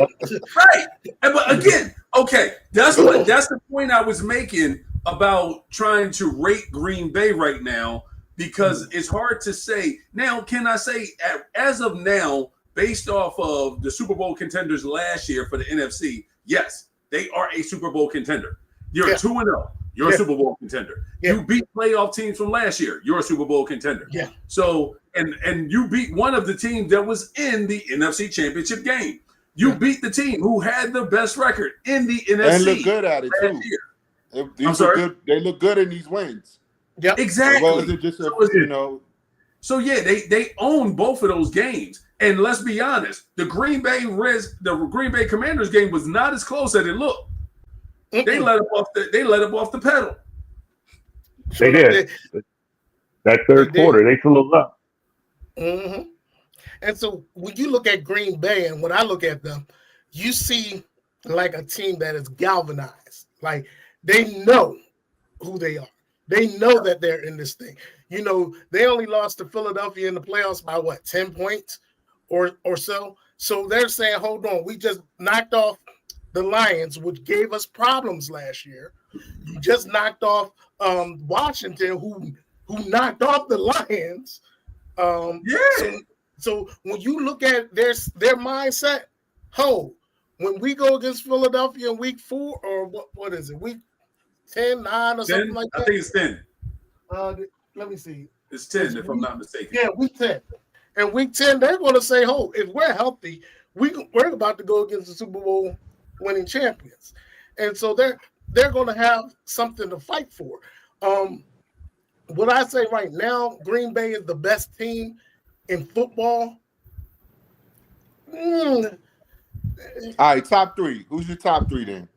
S2: Right. But again, okay, that's the point I was making about trying to rate Green Bay right now, because it's hard to say. Now, can I say as of now, based off of the Super Bowl contenders last year for the NFC, yes, they are a Super Bowl contender. You're 2-0. You're a Super Bowl contender. Yeah. You beat playoff teams from last year. You're a Super Bowl contender.
S1: Yeah.
S2: So, and you beat one of the teams that was in the NFC Championship game. You beat the team who had the best record in the NFC.
S4: And look good at it too.
S2: I'm sorry.
S4: They look good in these wins.
S1: Yeah,
S2: exactly.
S4: Well, is it just
S2: So yeah, they own both of those games. And let's be honest, the Green Bay Commanders game was not as close as it looked. They let up off the pedal.
S5: They did. That third quarter, they flew up.
S1: Mm-hmm. And so when you look at Green Bay and when I look at them, you see like a team that is galvanized. Like they know who they are. They know that they're in this thing. You know, they only lost to Philadelphia in the playoffs by 10 points or so. So they're saying, hold on, we just knocked off the Lions, which gave us problems last year. You just knocked off Washington, who knocked off the Lions. So when you look at their mindset, when we go against Philadelphia in week 4, or what is it, week 10, 9, or
S2: 10?
S1: something like that?
S2: I think it's 10.
S1: Let me see.
S2: It's 10, if I'm not mistaken.
S1: Yeah, week 10. And week 10, they're going to say, if we're healthy, we're about to go against the Super Bowl winning champions. And so they're going to have something to fight for. What I say right now, Green Bay is the best team in football.
S4: All right, top 3. Who's your top 3 then?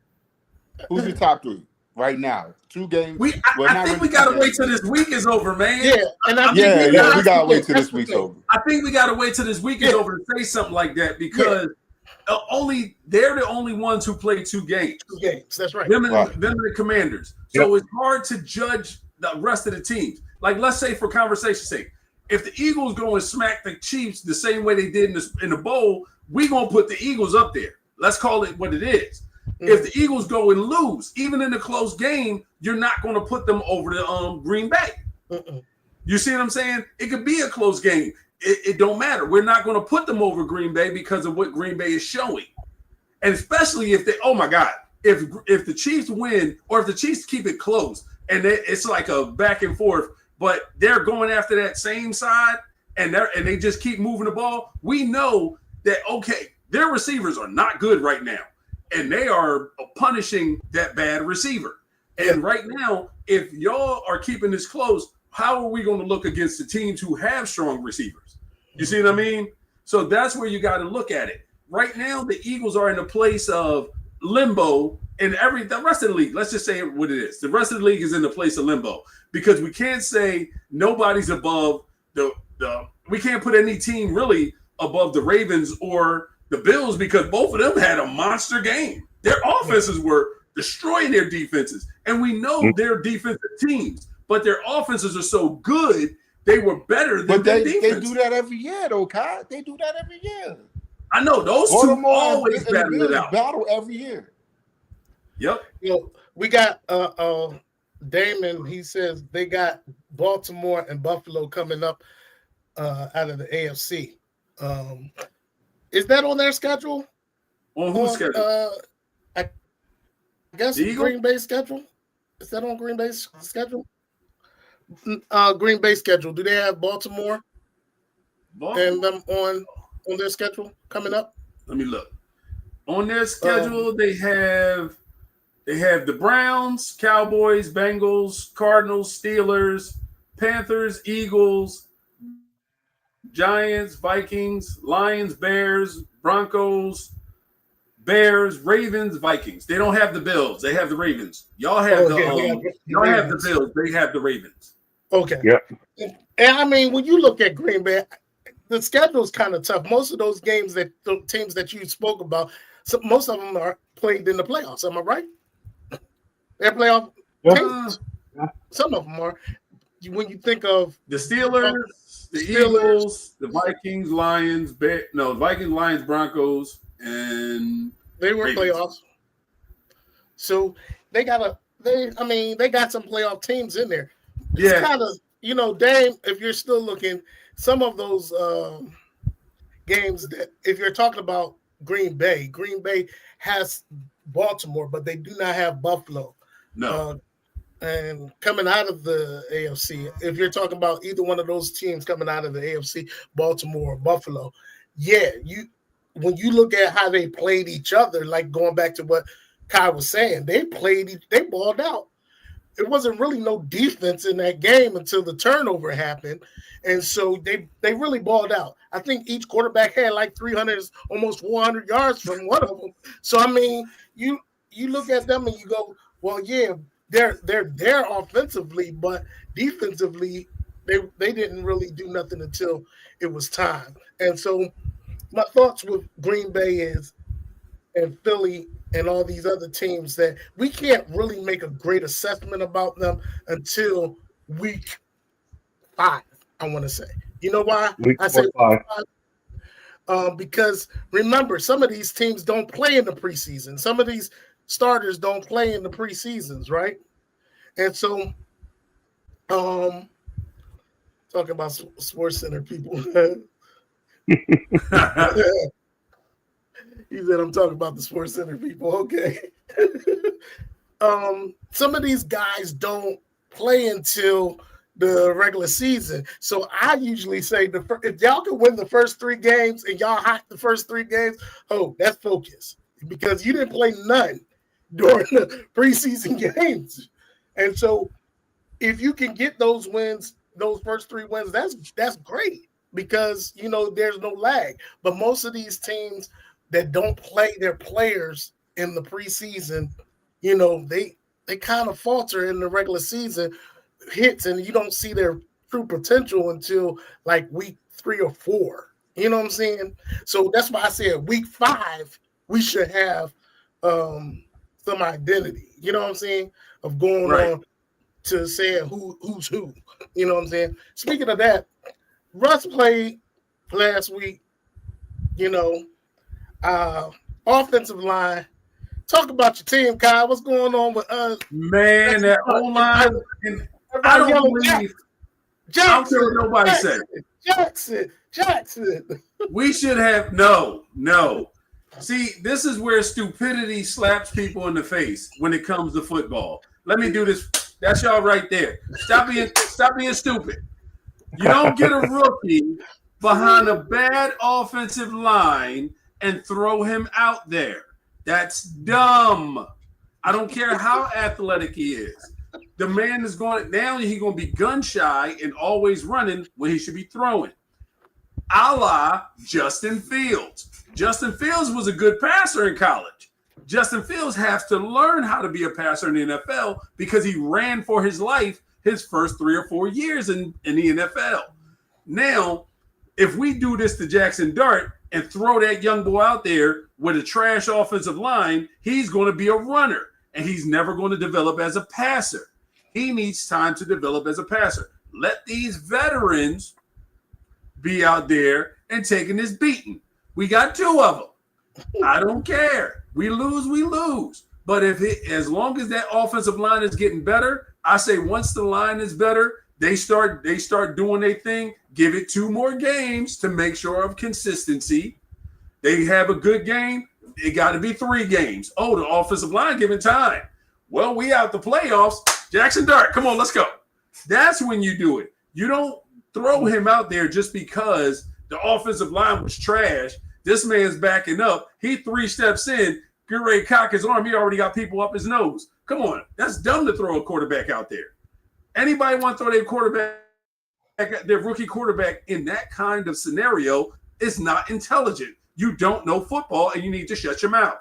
S4: Who's your top 3 right now? 2 games.
S2: I think we gotta wait till this week is over, man.
S1: Yeah, and
S4: we gotta wait till this week's over.
S2: I think we gotta wait till this week is over to say something like that, because they're the only ones who play 2 games.
S1: 2 games, that's right.
S2: Them and the Commanders. So it's hard to judge the rest of the teams. Like, let's say for conversation's sake, if the Eagles go and smack the Chiefs the same way they did in the bowl, we're going to put the Eagles up there. Let's call it what it is. Mm-hmm. If the Eagles go and lose, even in a close game, you're not going to put them over the Green Bay. Mm-mm. You see what I'm saying? It could be a close game. It don't matter. We're not going to put them over Green Bay because of what Green Bay is showing. And especially if if the Chiefs win, or if the Chiefs keep it close and it's like a back and forth, but they're going after that same side and they just keep moving the ball, we know that, their receivers are not good right now. And they are punishing that bad receiver. And right now, if y'all are keeping this close, how are we going to look against the teams who have strong receivers? You see what I mean? So that's where you got to look at it. Right now, the Eagles are in a place of limbo, and the rest of the league, let's just say what it is. The rest of the league is in the place of limbo, because we can't say nobody's above we can't put any team really above the Ravens or the Bills because both of them had a monster game. Their offenses were destroying their defenses, and we know they're defensive teams, but their offenses are so good they were better than
S4: But
S2: their
S4: they
S2: defense.
S4: do that every year, though, Kai. They do that every year.
S2: I know those
S4: Baltimore
S2: two always
S4: and the
S2: battle it
S4: Bills
S2: out.
S4: battle every year.
S2: Yep.
S1: We got Damon. He says they got Baltimore and Buffalo coming up out of the AFC. Is that on their schedule?
S2: On whose schedule?
S1: I guess Green Bay schedule. Is that on Green Bay's schedule? Green Bay schedule. Do they have Baltimore and them on their schedule coming up?
S2: Let me look. On their schedule, they have the Browns, Cowboys, Bengals, Cardinals, Steelers, Panthers, Eagles, Giants, Vikings, Lions, Bears, Broncos, Bears, Ravens, Vikings. They don't have the Bills. They have the Ravens. Y'all have y'all have the Bills. They have the Ravens.
S1: Okay.
S5: Yep.
S1: And I mean, when you look at Green Bay, the schedule is kind of tough. Most of those games the teams that you spoke about, most of them are played in the playoffs. Am I right? They're playoff teams. Some of them are. When you think of
S2: the Steelers, the Eagles, the Vikings, Lions, Vikings, Lions, Broncos, and
S1: they were
S2: Ravens.
S1: Playoffs. So they got some playoff teams in there. It's kind of, Dame, if you're still looking, some of those games that, if you're talking about Green Bay has Baltimore, but they do not have Buffalo.
S2: No.
S1: And coming out of the AFC, if you're talking about either one of those teams coming out of the AFC, Baltimore or Buffalo, when you look at how they played each other, like going back to what Kai was saying, they balled out. It wasn't really no defense in that game until the turnover happened. And so they really balled out. I think each quarterback had like 300, almost 400 yards from one of them. So, I mean, you look at them and you go, well, yeah, they're there offensively, but defensively, they didn't really do nothing until it was time. And so my thoughts with Green Bay and Philly and all these other teams that we can't really make a great assessment about them until week 5, I want to say. You know why? I say week 5? Because remember, some of these teams don't play in the preseason. Some of these starters don't play in the preseasons, right? And so, talking about Sports Center people. He said, I'm talking about the Sports Center people. Okay. Some of these guys don't play until the regular season. So I usually say if y'all can win the first 3 games and y'all hot the first 3 games, that's focus. Because you didn't play none during the preseason games. And so if you can get those wins, those first 3 wins, that's great because, there's no lag. But most of these teams that don't play their players in the preseason, they kind of falter in the regular season hits, and you don't see their true potential until like week 3 or 4. You know what I'm saying? So that's why I said week 5 we should have some identity. You know what I'm saying? Of going on to saying who's who. You know what I'm saying? Speaking of that, Russ played last week. Offensive line. Talk about your team, Kyle. What's going on with us?
S2: Man, that O-line. I don't believe.
S1: Jackson,
S2: I don't care what nobody said.
S1: Jackson.
S2: We should have no. See, this is where stupidity slaps people in the face when it comes to football. Let me do this. That's y'all right there. Stop being stupid. You don't get a rookie behind a bad offensive line and throw him out there. That's dumb. I don't care how athletic he is. The man is going to be gun shy and always running when he should be throwing. A la Justin Fields. Justin Fields was a good passer in college. Justin Fields has to learn how to be a passer in the NFL because he ran for his life his first 3 or 4 years in the NFL. Now, if we do this to Jackson Dart and throw that young boy out there with a trash offensive line, he's going to be a runner, and he's never going to develop as a passer. He needs time to develop as a passer. Let these veterans be out there and taking this beating. We got 2 of them. I don't care. We lose. But as long as that offensive line is getting better, I say once the line is better, they start doing their thing. Give it 2 more games to make sure of consistency. They have a good game. It got to be 3 games. Oh, the offensive line giving time. Well, we out the playoffs. Jackson Dart, come on, let's go. That's when you do it. You don't throw him out there just because the offensive line was trash. This man's backing up. He 3 steps in, get ready to cock his arm. He already got people up his nose. Come on. That's dumb to throw a quarterback out there. Anybody want to throw their rookie quarterback in that kind of scenario is not intelligent. You don't know football, and you need to shut your mouth.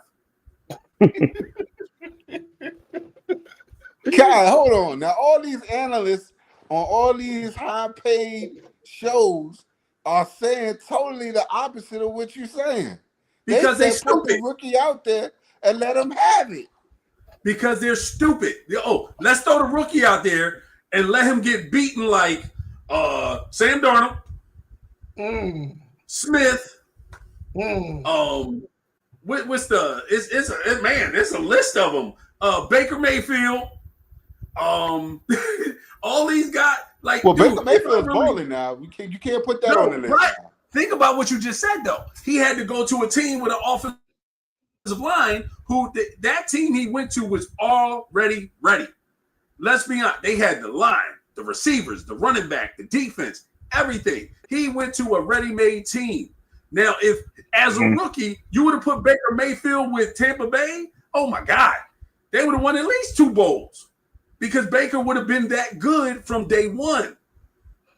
S4: God, hold on. Now, all these analysts on all these high-paid shows are saying totally the opposite of what you're saying.
S2: Because they
S4: put the
S2: stupid.
S4: rookie out there and let him have it.
S2: Because they're stupid. Oh, let's throw the rookie out there and let him get beaten like Sam Darnold, Smith. What's the? It's a list of them. Baker Mayfield. All these guys. Like,
S4: well,
S2: dude,
S4: Baker Mayfield's balling now. You can't put that on the list.
S2: Right. Think about what you just said, though. He had to go to a team with an offensive line who that team he went to was already ready. Let's be honest. They had the line, the receivers, the running back, the defense, everything. He went to a ready-made team. Now, if as a rookie, you would have put Baker Mayfield with Tampa Bay, oh my God, they would have won at least 2 bowls because Baker would have been that good from day one.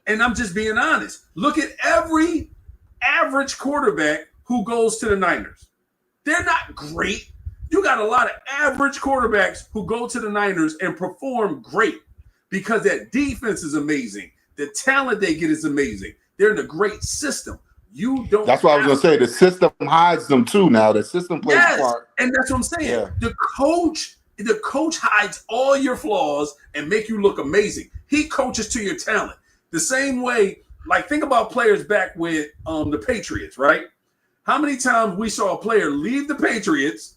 S2: And I'm just being honest. Look at every average quarterback who goes to the Niners. They're not great. You got a lot of average quarterbacks who go to the Niners and perform great because that defense is amazing. The talent they get is amazing. They're in a great system. You don't.
S4: That's what I was going to say. The system hides them too now. The system plays a part.
S2: And that's what I'm saying.
S4: Yeah.
S2: The coach hides all your flaws and make you look amazing. He coaches to your talent. The same way, like think about players back with the Patriots, right? How many times we saw a player leave the Patriots,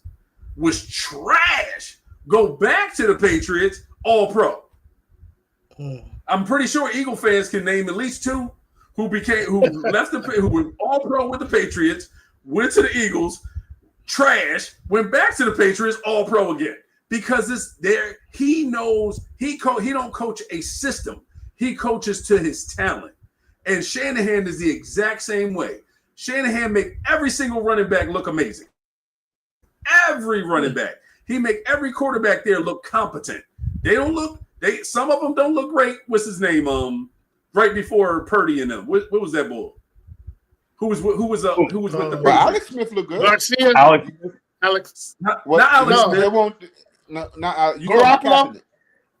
S2: was trash, go back to the Patriots, all pro. I'm pretty sure Eagle fans can name at least 2 who were all pro with the Patriots, went to the Eagles, trash, went back to the Patriots, all pro again. Because he knows he don't coach a system. He coaches to his talent. And Shanahan is the exact same way. Shanahan make every single running back look amazing. Every running back. He make every quarterback there look competent. Some of them don't look great. What's his name? Right before Purdy and them. What was that boy? Who was with the Patriots?
S4: Alex Smith looked good.
S1: Garcia.
S2: Alex. Not
S4: What?
S2: Alex
S4: No,
S2: Smith.
S4: they won't. Not you
S1: Garoppolo?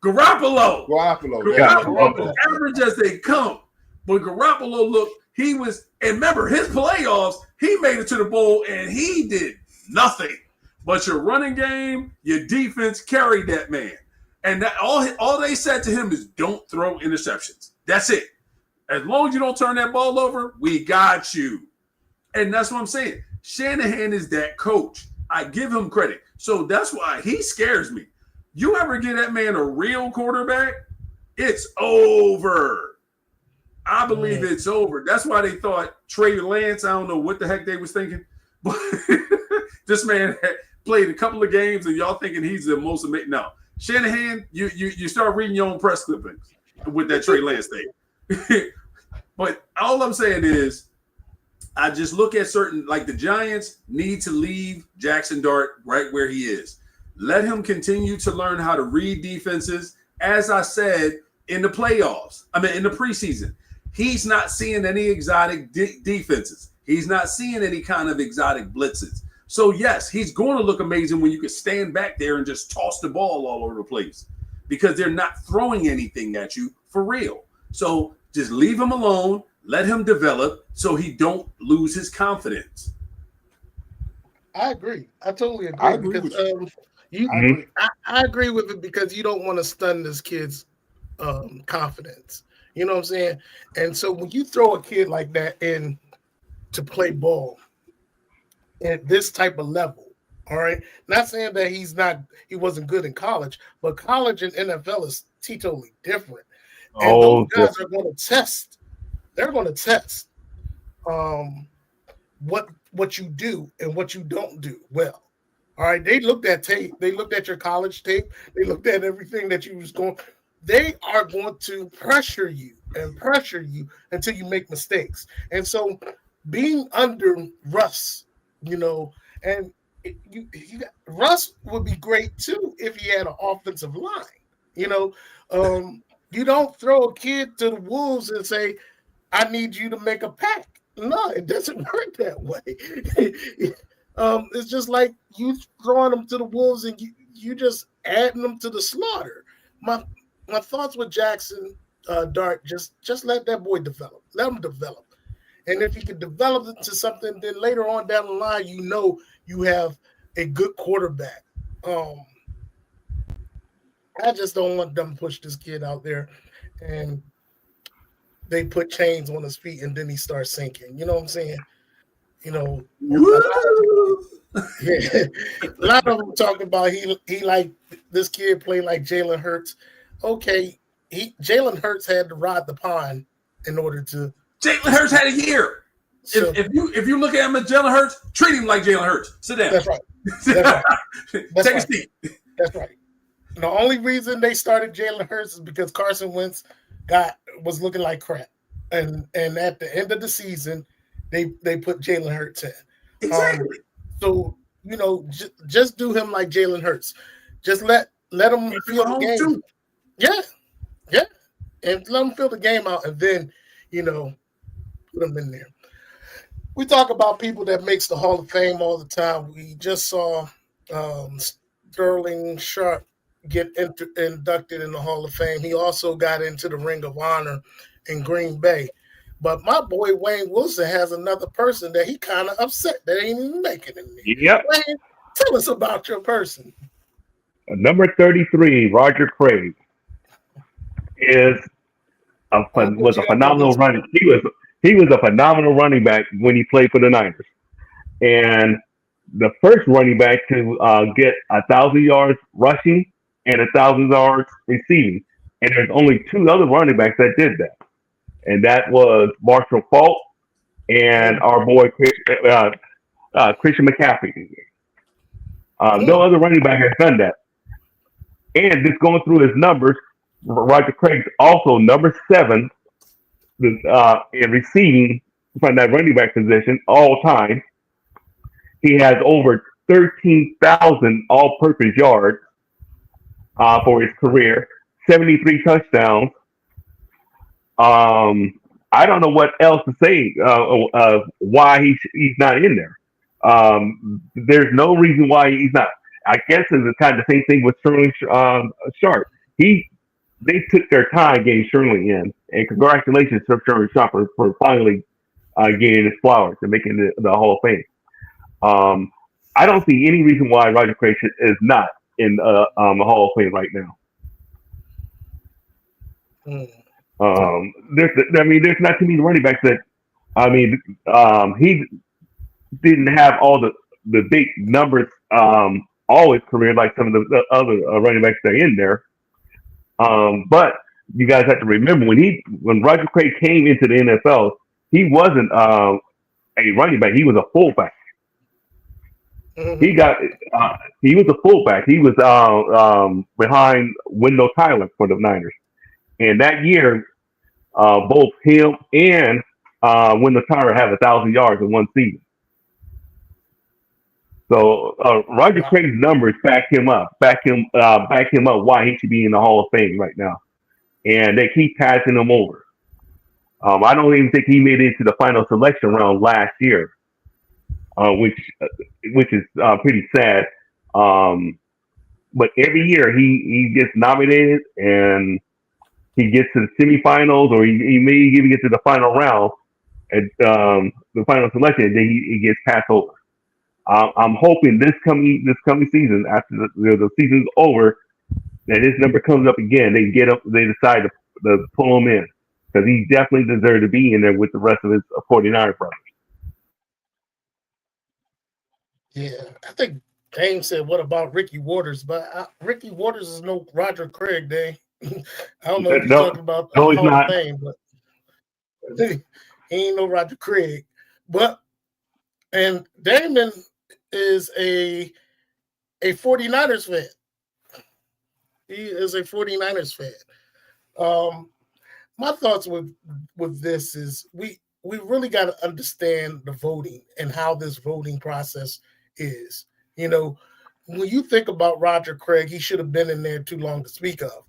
S2: Garoppolo. Average as they come. But Garoppolo and remember his playoffs, he made it to the bowl and he did nothing. But your running game, your defense carried that man. And that all they said to him is don't throw interceptions. That's it. As long as you don't turn that ball over, we got you. And that's what I'm saying. Shanahan is that coach. I give him credit. So that's why he scares me. You ever get that man a real quarterback, it's over. I believe it's over. That's why they thought Trey Lance, I don't know what the heck they was thinking, but this man had played a couple of games and y'all thinking he's the most amazing. No. Shanahan, you start reading your own press clippings with that Trey Lance thing. But all I'm saying is I just look at certain, like the Giants need to leave Jackson Dart right where he is. Let him continue to learn how to read defenses. As I said, in the playoffs, in the preseason, he's not seeing any exotic defenses. He's not seeing any kind of exotic blitzes. So, yes, he's going to look amazing when you can stand back there and just toss the ball all over the place because they're not throwing anything at you for real. So just leave him alone. Let him develop so he don't lose his confidence.
S1: I agree. I totally
S4: I
S1: agree
S4: agree
S1: because
S4: with you.
S1: you
S4: I
S5: Mhm.
S4: agree.
S1: I agree with it because you don't want to stun this kid's confidence. You know what I'm saying? And so when you throw a kid like that in to play ball at this type of level, all right, not saying that he wasn't good in college, but college and NFL is totally different. And those
S5: Oh,
S1: guys are going to test. They're going to test um, what you do and what you don't do well. All right, they looked at tape. They looked at your college tape. They looked at everything that you was going. They are going to pressure you until you make mistakes. And so, being under Russ, you know, and Russ would be great too if he had an offensive line. You know, you don't throw a kid to the wolves and say, I need you to make a pack. No, it doesn't work that way. It's just like you throwing them to the wolves and you just adding them to the slaughter. My my thoughts with Jackson Dart, just let that boy develop. Let him develop. And if he can develop into something, then later on down the line, you know you have a good quarterback. Um, I just don't want them to push this kid out there and they put chains on his feet and then he starts sinking. You know what I'm saying? You know, a lot of people,
S2: Woo!
S1: yeah, a lot of them talk about he like this kid play like Jalen Hurts. Okay, he Jalen Hurts had to ride the pond in order
S2: Jalen
S1: to
S2: Hurts
S1: see.
S2: had a year.
S1: So
S2: If you look at him as Jalen Hurts, treat him like Jalen Hurts. Sit down.
S1: that's right. That's right. That's
S2: Take a
S1: right.
S2: seat.
S1: That's right. The only reason they started Jalen Hurts is because Carson Wentz was looking like crap, and at the end of the season, they put Jalen Hurts in. Um,
S2: Exactly.
S1: so just do him like Jalen Hurts. Just let him
S2: Patrick
S1: feel the
S2: Mahomes
S1: game.
S2: too.
S1: Yeah, yeah, and let him feel the game out, and then you know put him in there. We talk about people that makes the Hall of Fame all the time. We just saw Sterling Sharp get inducted in the Hall of Fame. He also got into the Ring of Honor in Green Bay. But my boy Wayne Wilson has another person that he kind of upset that ain't even making it in
S5: yep.
S1: there. Wayne, tell us about your person.
S5: Number 33, Roger Craig, is
S1: I'm gonna put
S5: was a
S1: you out there
S5: phenomenal
S1: once
S5: running. He was a phenomenal running back when he played for the Niners, and the first running back to get 1,000 yards rushing and 1,000 yards receiving. And there's only two other running backs that did that, and that was Marshall Falk and
S1: again.
S5: our boy Christian McCaffrey. No
S1: Mm,
S5: other running back has done that. And just going through his numbers, Roger Craig's also number 7 in receiving from that running back position all time. He has over 13,000 all-purpose yards for his career, 73 touchdowns. Um, I don't know what else to say. Why he's not in there. There's no reason why he's not. I guess it's kind of the same thing with Sterling Sharp. He They took their time getting Sterling in, and congratulations to Sterling Sharp for finally getting his flowers and making the Hall of Fame. Um, I don't see any reason why Roger Craig is not in the Hall of Fame right now.
S1: mm,
S5: There's not too many running backs that. I mean, he didn't have all the big numbers all his career like some of the other running backs that are in there. But you guys have to remember when Roger Craig came into the NFL, he wasn't a running back. He was a fullback. He
S1: mhm.
S5: got he was a fullback. He was behind Wendell Tyler for the Niners. And that year, both him and Wendell Tyler have 1,000 yards in one season. So Roger
S1: Wow.
S5: Craig's numbers back him up why he should be in the Hall of Fame right now. And they keep passing him over. I don't even think he made it into the final selection round last year, uh, which uh, which is pretty sad. Um, but every year he gets nominated, and he gets to the semifinals, or he may even get to the final round at the final selection, and then he gets passed over. I'm hoping this coming season, after the season's over, that his number comes up again. They decide to pull him in because he definitely deserved to be in there with the rest of his 49er brothers.
S1: Yeah, I think Dame said, "What about Ricky Waters?" But Ricky Waters is no Roger Craig. Dame. I don't know if you're
S5: No,
S1: talking about
S5: no, he's
S1: Hall of
S5: not.
S1: Fame, but he ain't no Roger Craig. But and Damon is a 49ers fan. He is a 49ers fan. Um, my thoughts with this is we really got to understand the voting and how this voting process is. You know, when you think about Roger Craig, he should have been in there too long to speak of.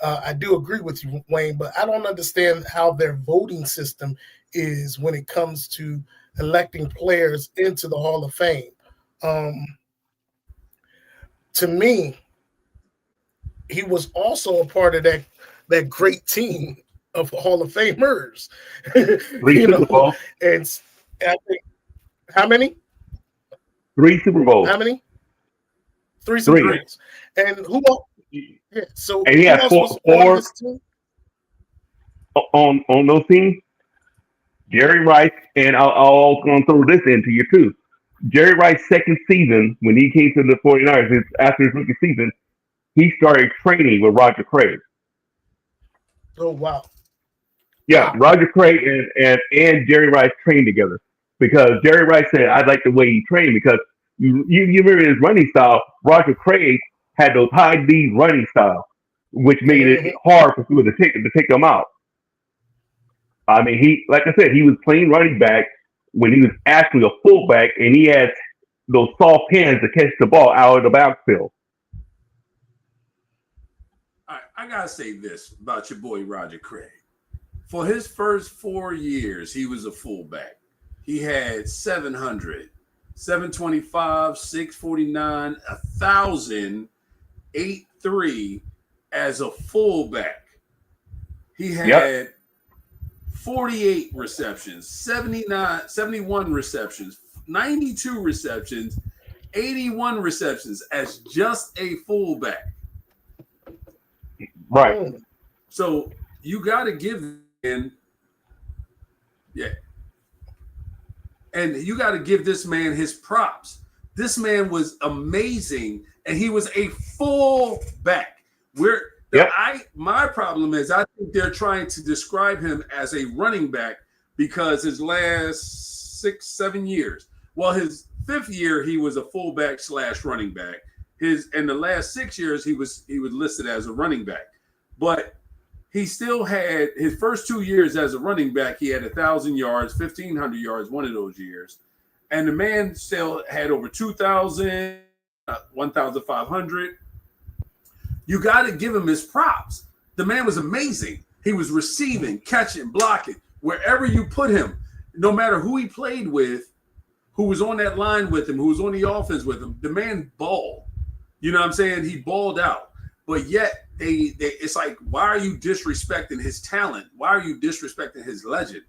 S1: I do agree with you, Wayne, but I don't understand how their voting system is when it comes to electing players into the Hall of Fame. Um, to me, he was also a part of that great team of Hall of Famers.
S5: Three Super Bowls,
S1: And I think how many?
S5: three Super Bowls,
S1: How many? Three Super
S5: three,
S2: Three.
S1: Bowls. And who? Yeah. So
S5: and he
S1: who
S5: had
S1: else
S5: four,
S1: was on
S5: four
S1: his team?
S5: on those teams. Jerry Rice, and I'll going to throw this into you too. Jerry Rice's second season, when he came to the 49ers, after his rookie season, he started training with Roger Craig.
S1: Oh wow,
S5: Yeah,
S1: wow.
S5: Roger Craig and Jerry Rice trained together because Jerry Rice said, "I like the way he trained because you remember his running style. Roger Craig had those high D running style, which made it
S1: Mm-hmm.
S5: hard for people to take them out. I mean, like I said, he was playing running back when he was actually a fullback, and he had those soft hands to catch the ball out of the backfield.
S2: I gotta say this about your boy Roger Craig. For his first 4 years, he was a fullback. He had 700, 725, 649, 1,000, 8.3 as a fullback. He
S5: Yep,
S2: had 48 receptions, 79, 71 receptions, 92 receptions, 81 receptions as just a fullback.
S5: right.
S1: Mm.
S2: So you got to give him, yeah, and you got to give this man his props. This man was amazing, and he was a full back. Where the
S5: Yep,
S2: I my problem is, I think they're trying to describe him as a running back because his last 6, 7 years. Well, his fifth year he was a fullback slash running back. His in the last 6 years he was listed as a running back, but he still had his first 2 years as a running back. He had 1,000 yards, 1,500 yards one of those years, and the man still had over 2,000, 1,500. You got to give him his props. The man was amazing. He was receiving, catching, blocking wherever you put him. No matter who he played with, who was on that line with him, who was on the offense with him, the man balled. You know what I'm saying? He balled out. But yet it's like, why are you disrespecting his talent? Why are you disrespecting his legend?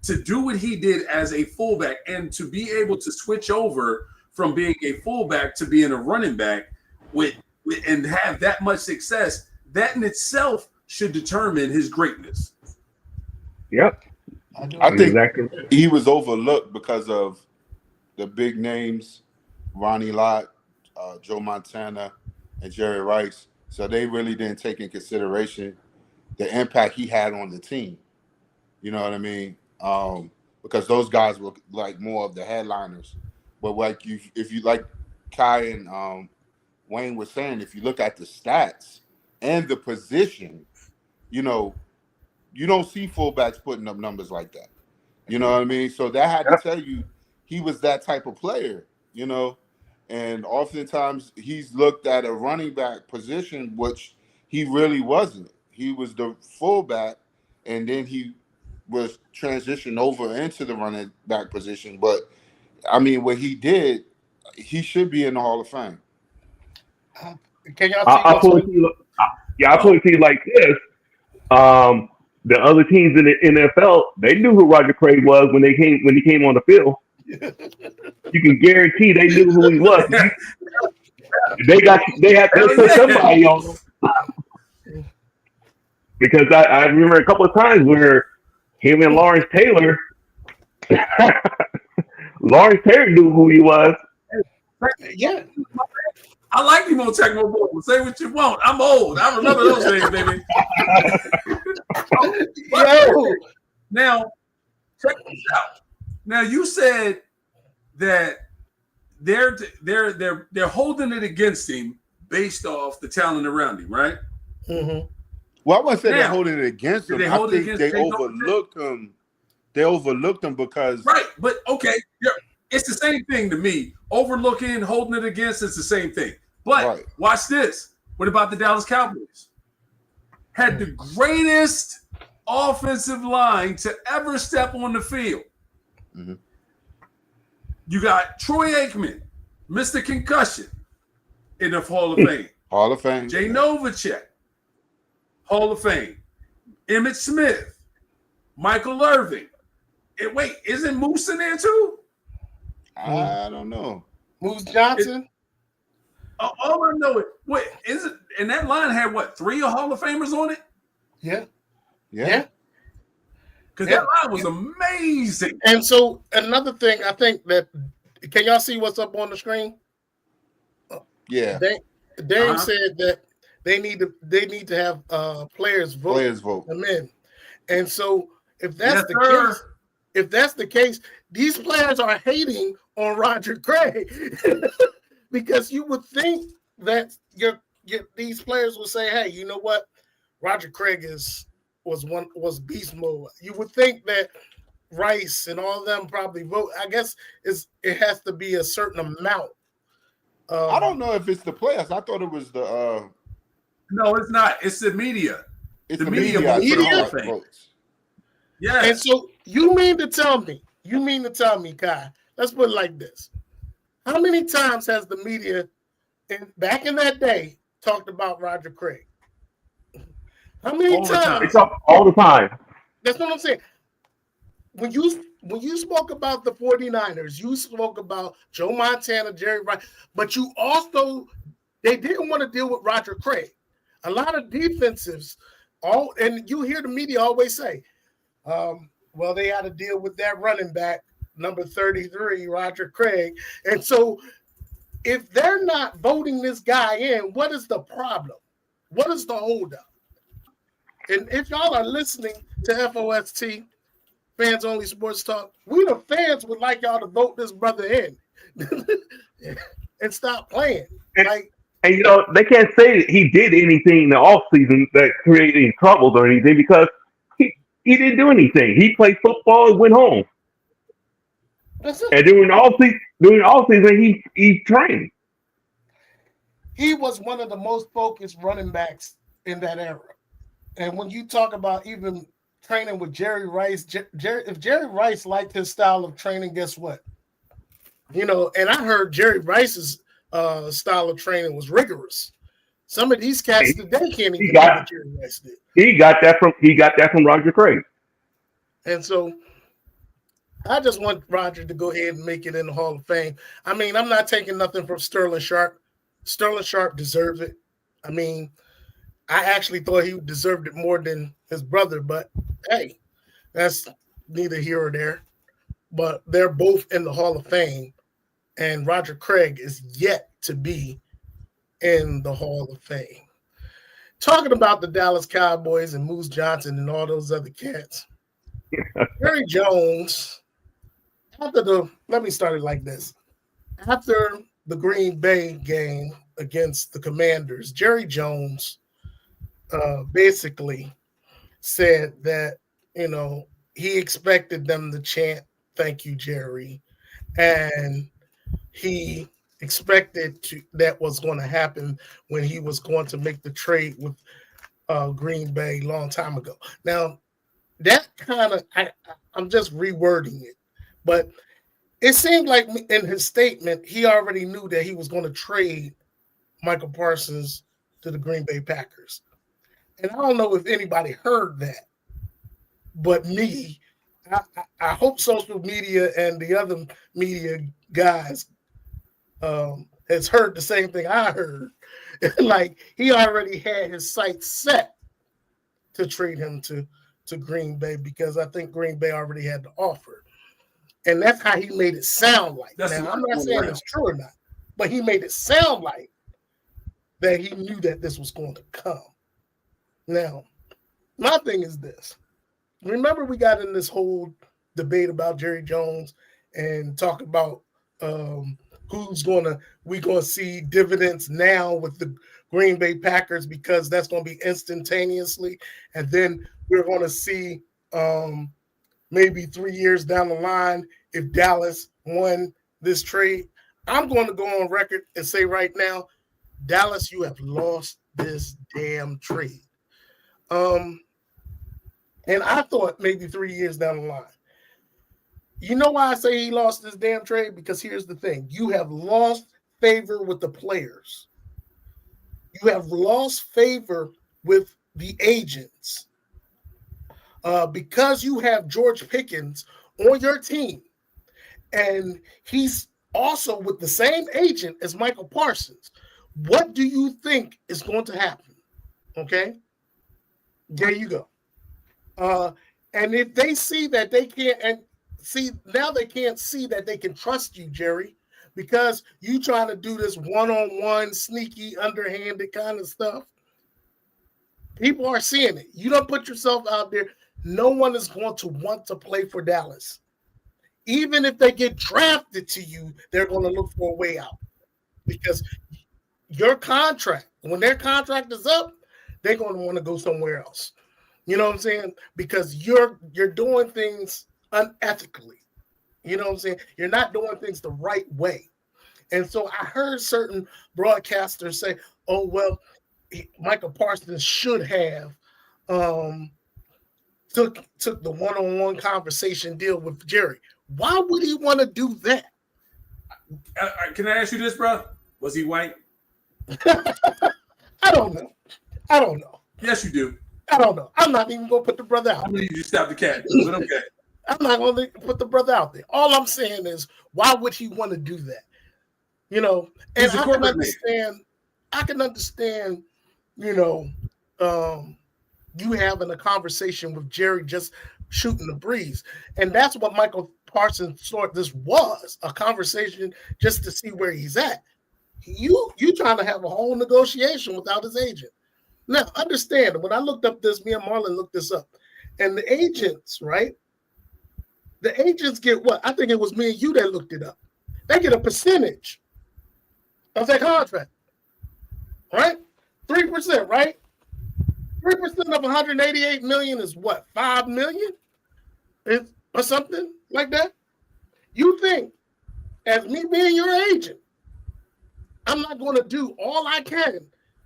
S2: To do what he did as a fullback and to be able to switch over from being a fullback to being a running back with and have that much success, that in itself should determine his greatness.
S5: yep.
S1: I do
S4: I
S5: That's
S1: agree.
S4: think
S5: exactly right.
S4: he was overlooked because of the big names, Ronnie Lott, Joe Montana, and Jerry Rice. So they really didn't take in consideration the impact he had on the team. You know what I mean? Because those guys were like more of the headliners. But like you, if you like Kai and Wayne was saying, if you look at the stats and the position, you know, you don't see fullbacks putting up numbers like that. You know what I mean? So that had to
S5: Yep,
S4: tell you he was that type of player, you know. And oftentimes he's looked at a running back position, which he really wasn't. He was the fullback, and then he was transitioned over into the running back position. But I mean, what he did, he should be in the Hall of Fame.
S1: Uh, Can y'all see
S5: I'll
S1: what's
S5: put it
S1: on?
S5: to you. Yeah, I'll put
S2: Well,
S5: it to you like this. Um, the other teams in the NFL, they knew who Roger Craig was when he came on the field. You can guarantee they knew who he was. They
S2: Hell
S5: put
S2: yeah.
S5: somebody on him because I remember a couple of times where him and Lawrence Taylor knew who he was.
S1: Yeah.
S2: I like him on Tecmo Bowl. Say what you want. I'm old. I remember those days, baby.
S1: Yo.
S2: Now, check this out. Now you said that they're holding it against him based off the talent around him, right?
S1: Mm-hmm.
S4: Well, I wouldn't say they're
S2: Now,
S4: holding it against
S2: did
S4: him.
S2: they
S4: I
S2: hold it
S4: think
S2: against
S4: they
S2: Jay
S4: overlooked him. They overlooked him because
S2: Right, but okay, it's the same thing to me. Overlooking, holding it against, it's the same thing. But
S4: right.
S2: watch this. What about the Dallas Cowboys? Had the greatest offensive line to ever step on the field.
S4: Mhm.
S2: You got Troy Aikman, Mr. Concussion, in the Hall of Fame.
S4: Hall of Fame.
S2: Jay Novacek, Hall of Fame. Emmitt Smith, Michael Irving. Wait, isn't Moose in there too?
S4: I don't know.
S1: Moose Johnson.
S2: All I know is, wait, is it? And that line had what, 3 Hall of Famers on it?
S1: Yeah.
S4: Yeah.
S2: Because that line was amazing.
S1: And so another thing, I think that can y'all see what's up on the screen?
S4: Yeah.
S1: Dame said that they need to have players vote.
S4: Players vote.
S1: Them in. And so if that's the case, these players are hating on Roger Craig because you would think that these players would say, "Hey, you know what? Roger Craig was beast mode." You would think that Rice and all of them probably vote. I guess it has to be a certain amount.
S4: I don't know if it's the players. I thought it was the.
S2: No, it's not. It's the media.
S4: It's
S2: the media
S4: votes
S2: for the Hall
S1: Media?
S2: of Fame.
S4: votes.
S2: Yes.
S1: And so you mean to tell me, Kai, let's put it like this. How many times has the media back in that day talked about Roger Craig? How many times?
S5: It's up all the time.
S1: That's what I'm saying. When you spoke about the 49ers, you spoke about Joe Montana, Jerry Rice, but they didn't want to deal with Roger Craig. A lot of defensives, and you hear the media always say, well, they had to deal with that running back, number 33, Roger Craig. And so if they're not voting this guy in, what is the problem? What is the holdup? And if y'all are listening to FOST, Fans Only Sports Talk, we the fans would like y'all to vote this brother in and stop playing.
S5: And they can't say that he did anything in the offseason that created any troubles or anything because he didn't do anything. He played football and went home. And during the offseason, he trained.
S1: He was one of the most focused running backs in that era. And when you talk about even training with Jerry Rice, if Jerry Rice liked his style of training, guess what? And I heard Jerry Rice's style of training was rigorous. Some of these cats today can't even do what Jerry Rice did.
S5: He got that from Roger Craig.
S1: And so I just want Roger to go ahead and make it in the Hall of Fame. I mean, I'm not taking nothing from Sterling Sharp. Sterling Sharp deserves it. I mean, I actually thought he deserved it more than his brother, but hey, that's neither here or there. But they're both in the Hall of Fame, and Roger Craig is yet to be in the Hall of Fame. Talking about the Dallas Cowboys and Moose Johnson and all those other cats, Jerry Jones, let me start it like this. After the Green Bay game against the Commanders, Jerry Jones basically said that, he expected them to chant, "Thank you, Jerry." And he expected that was going to happen when he was going to make the trade with Green Bay a long time ago. Now, that kind of, I'm just rewording it, but it seemed like in his statement, he already knew that he was going to trade Michael Parsons to the Green Bay Packers. And I don't know if anybody heard that, but me. I hope social media and the other media guys has heard the same thing I heard. Like he already had his sights set to trade him to Green Bay because I think Green Bay already had the offer. And that's how he made it sound like.
S2: That's
S1: Now, I'm not saying
S2: around.
S1: it's true or not, but he made it sound like that he knew that this was going to come. Now, my thing is this. Remember we got in this whole debate about Jerry Jones and talk about who's we gonna see dividends now with the Green Bay Packers because that's gonna be instantaneously, and then we're gonna see maybe 3 years down the line if Dallas won this trade. I'm going to go on record and say right now, Dallas, you have lost this damn trade. And I thought maybe 3 years down the line. You know why I say he lost this damn trade? Because here's the thing. You have lost favor with the players. You have lost favor with the agents. Because you have George Pickens on your team, and he's also with the same agent as Michael Parsons. What do you think is going to happen? Okay? There you go. And if they see that they can't, and see, now they can't see that they can trust you, Jerry, because you trying to do this one-on-one, sneaky, underhanded kind of stuff. People are seeing it. You don't put yourself out there. No one is going to want to play for Dallas. Even if they get drafted to you, they're going to look for a way out. Because your contract, when their contract is up, they're going to want to go somewhere else. You know what I'm saying? Because you're doing things unethically. You know what I'm saying? You're not doing things the right way. And so I heard certain broadcasters say, oh, well, Michael Parsons should have took the one-on-one conversation deal with Jerry. Why would he want to do that?
S2: Can I ask you this, bro? Was he white?
S1: I don't know.
S2: Yes, you do.
S1: I don't know. I'm not even going to put the brother out.
S2: I mean, you stop the cat, but okay.
S1: I'm not going to put the brother out there. All I'm saying is, why would he want to do that? You know, and I can understand. I can understand. You know, you having a conversation with Jerry just shooting the breeze, and that's what Michael Parsons thought this was, a conversation just to see where he's at. You trying to have a whole negotiation without his agent. Now, understand, when I looked up this, me and Marlon looked this up, and the agents, right? The agents get what? I think it was me and you that looked it up. They get a percentage of their contract, right? 3%, right? 3% of 188 million is what? 5 million? Or something like that? You think, as me being your agent, I'm not going to do all I can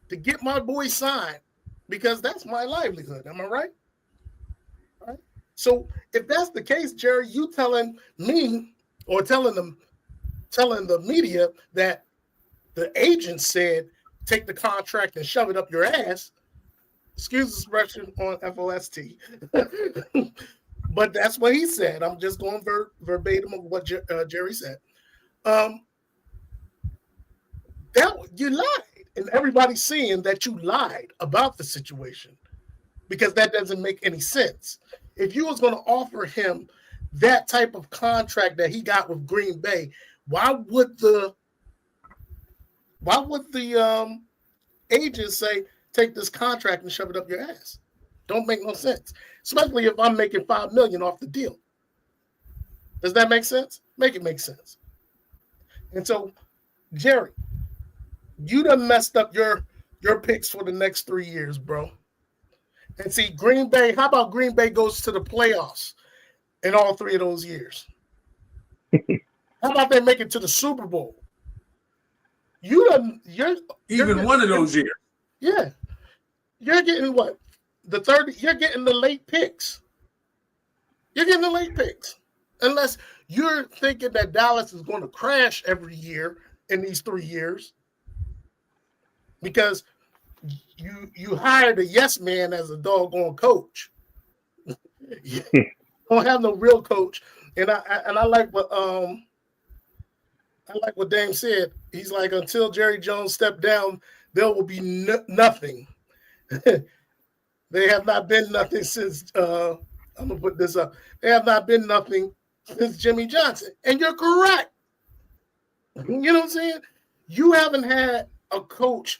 S1: to get my boy signed because that's my livelihood. Am I right? All right. So if that's the case, Jerry, you telling me or telling the media that the agent said take the contract and shove it up your ass. Excuse the expression on F.O.S.T. But that's what he said. I'm just going verbatim of what Jerry said. That you lied, and everybody's seeing that you lied about the situation because that doesn't make any sense. If you was going to offer him that type of contract that he got with Green Bay, why would the agent say take this contract and shove it up your ass? Don't make no sense, especially if I'm making $5 million off the deal. Does that make sense? Make it make sense. And so, Jerry, you done messed up your picks for the next 3 years, bro. And see, Green Bay, how about Green Bay goes to the playoffs in all 3 of those years? How about they make it to the Super Bowl? You're
S2: one of those years.
S1: Yeah. You're getting what? You're getting the late picks. You're getting the late picks. Unless you're thinking that Dallas is going to crash every year in these 3 years. Because you hired a yes man as a doggone coach. You don't have no real coach. And I like what Dame said. He's like, until Jerry Jones stepped down, there will be nothing. They have not been nothing since. I'm gonna put this up. They have not been nothing since Jimmy Johnson, and you're correct. You know what I'm saying? You haven't had a coach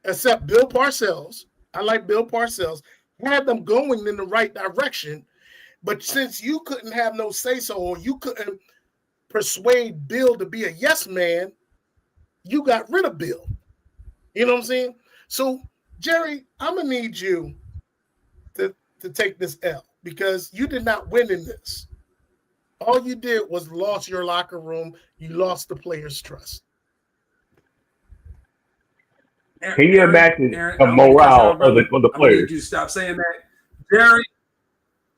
S1: except Bill Parcells. I like Bill Parcells. Had them going in the right direction, but since you couldn't have no say so, or you couldn't persuade Bill to be a yes man, you got rid of Bill. You know what I'm saying? So, Jerry, I'm gonna need you to take this L because you did not win in this. All you did was lost your locker room. You lost the players' trust.
S5: Can you imagine
S2: Aaron,
S5: the
S2: I don't mean to cut you off,
S5: morale of
S2: brother.
S5: the
S2: I'm gonna
S5: players?
S2: need you to stop saying that. Jerry,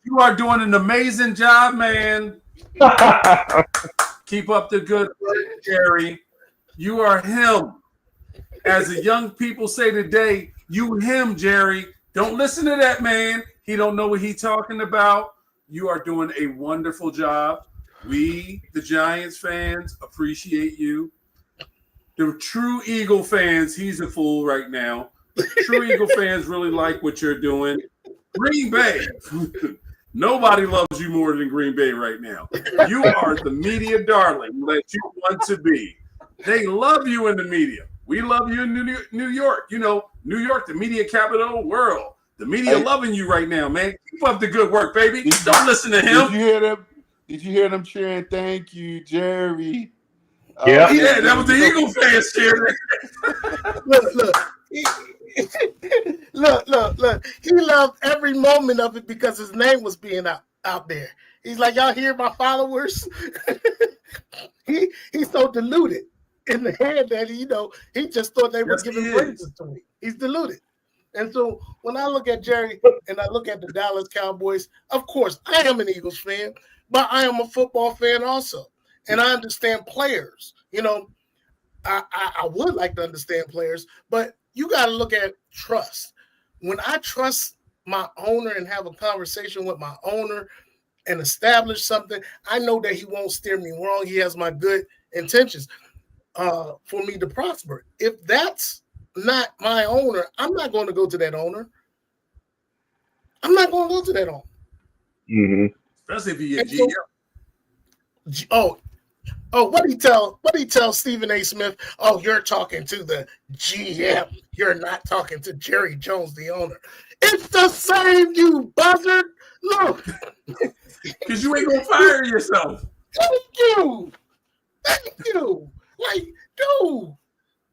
S2: you are doing an amazing job, man. Keep up the good work, Jerry. You are him. As the young people say today, you him, Jerry. Don't listen to that man. He don't know what he's talking about. You are doing a wonderful job. We, the Giants fans, appreciate you. The true Eagle fans, he's a fool right now. True Eagle fans really like what you're doing. Green Bay. Nobody loves you more than Green Bay right now. You are the media darling that you want to be. They love you in the media. We love you in New York. You know, New York, the media capital of the world. The media loving you right now, man. Keep up the good work, baby. Don't listen to him.
S4: Did you hear them? Did you hear them cheering? Thank you, Jerry.
S5: Yeah.
S2: Yeah, that was the Eagle fans cheering.
S1: Look. He loved every moment of it because his name was being out there. He's like, y'all hear my followers? He's so deluded in the head that he just thought they were giving praises to me. He's deluded. And so when I look at Jerry and I look at the Dallas Cowboys, of course, I am an Eagles fan, but I am a football fan also. And I understand players. I would like to understand players, but you got to look at trust. When I trust my owner and have a conversation with my owner and establish something, I know that he won't steer me wrong. He has my good intentions for me to prosper. If that's not my owner, I'm not going to go to that owner. I'm not going to go to that owner.
S5: Mm-hmm.
S2: Especially if you get GM.
S1: What do he tell Stephen A. Smith? Oh, you're talking to the GM. You're not talking to Jerry Jones, the owner. It's the same, you buzzard. Look.
S2: Because you ain't gonna fire yourself.
S1: Thank you. Like, dude,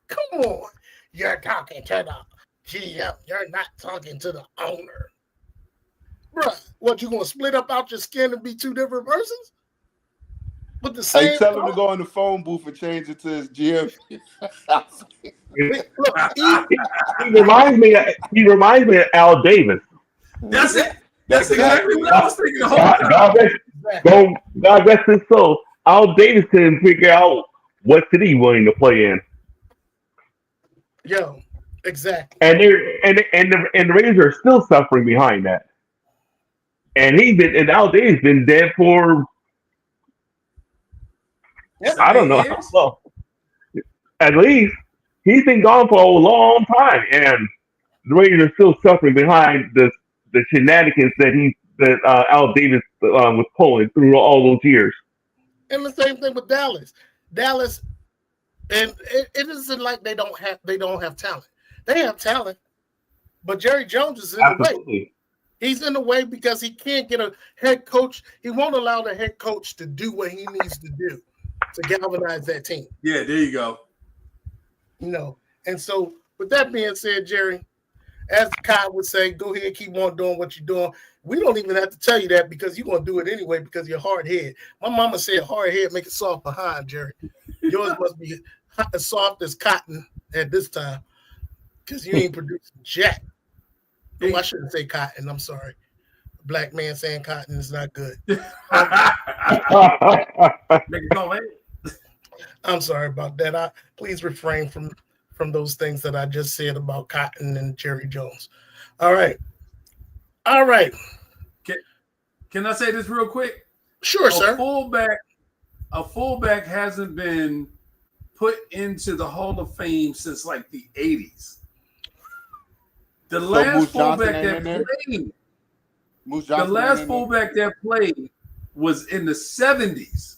S1: come on. You're talking to the GM. You're not talking to the owner. Bruh, what, you gonna split up out your skin and be two different persons? With the same
S4: Hey, tell him to go in the phone booth and change it to his GM.
S1: Look,
S5: He reminds me of Al Davis.
S2: That's it. That's exactly what I was thinking the whole time.
S5: God rest his soul. Al Davis couldn't figure out what city he wanted to play in.
S1: Yo, exactly.
S5: And the Raiders are still suffering behind that. And Al Davis been dead for I don't know how long. At least he's been gone for a long time, and the Raiders are still suffering behind the shenanigans that Al Davis was pulling through all those years.
S1: And the same thing with Dallas. And it isn't like they don't have talent. They have talent, but Jerry Jones is in the way. He's in the way because he can't get a head coach. He won't allow the head coach to do what he needs to do to galvanize that team.
S2: Yeah, there you go.
S1: And so with that being said, Jerry, as Kyle would say, go ahead, keep on doing what you're doing. We don't even have to tell you that because you're going to do it anyway because you're hard head. My mama said hard head make it soft behind, Jerry. Yours must be as soft as cotton at this time because you ain't producing jack. Oh, I shouldn't say cotton. I'm sorry. A black man saying cotton is not good.
S2: Make it go, man.
S1: I'm sorry about that. Please refrain from from those things that I just said about Cotton and Jerry Jones. All right. All right.
S2: Can I say this real quick?
S1: Sure, sir.
S2: A fullback hasn't been put into the Hall of Fame since like the 80s. The last fullback that played, that played was in the 70s.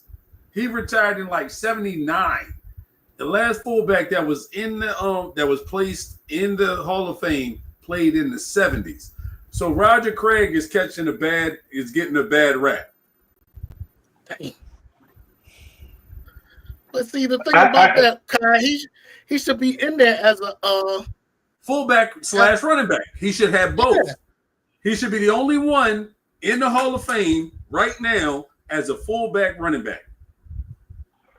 S2: He retired in like 79. The last fullback that was in the that was placed in the Hall of Fame played in the 70s. So Roger Craig is getting a bad rap.
S1: But see, the thing about that, Kai, he should be in there as a
S2: fullback / running back. He should have both. Yeah. He should be the only one in the Hall of Fame right now as a fullback running back.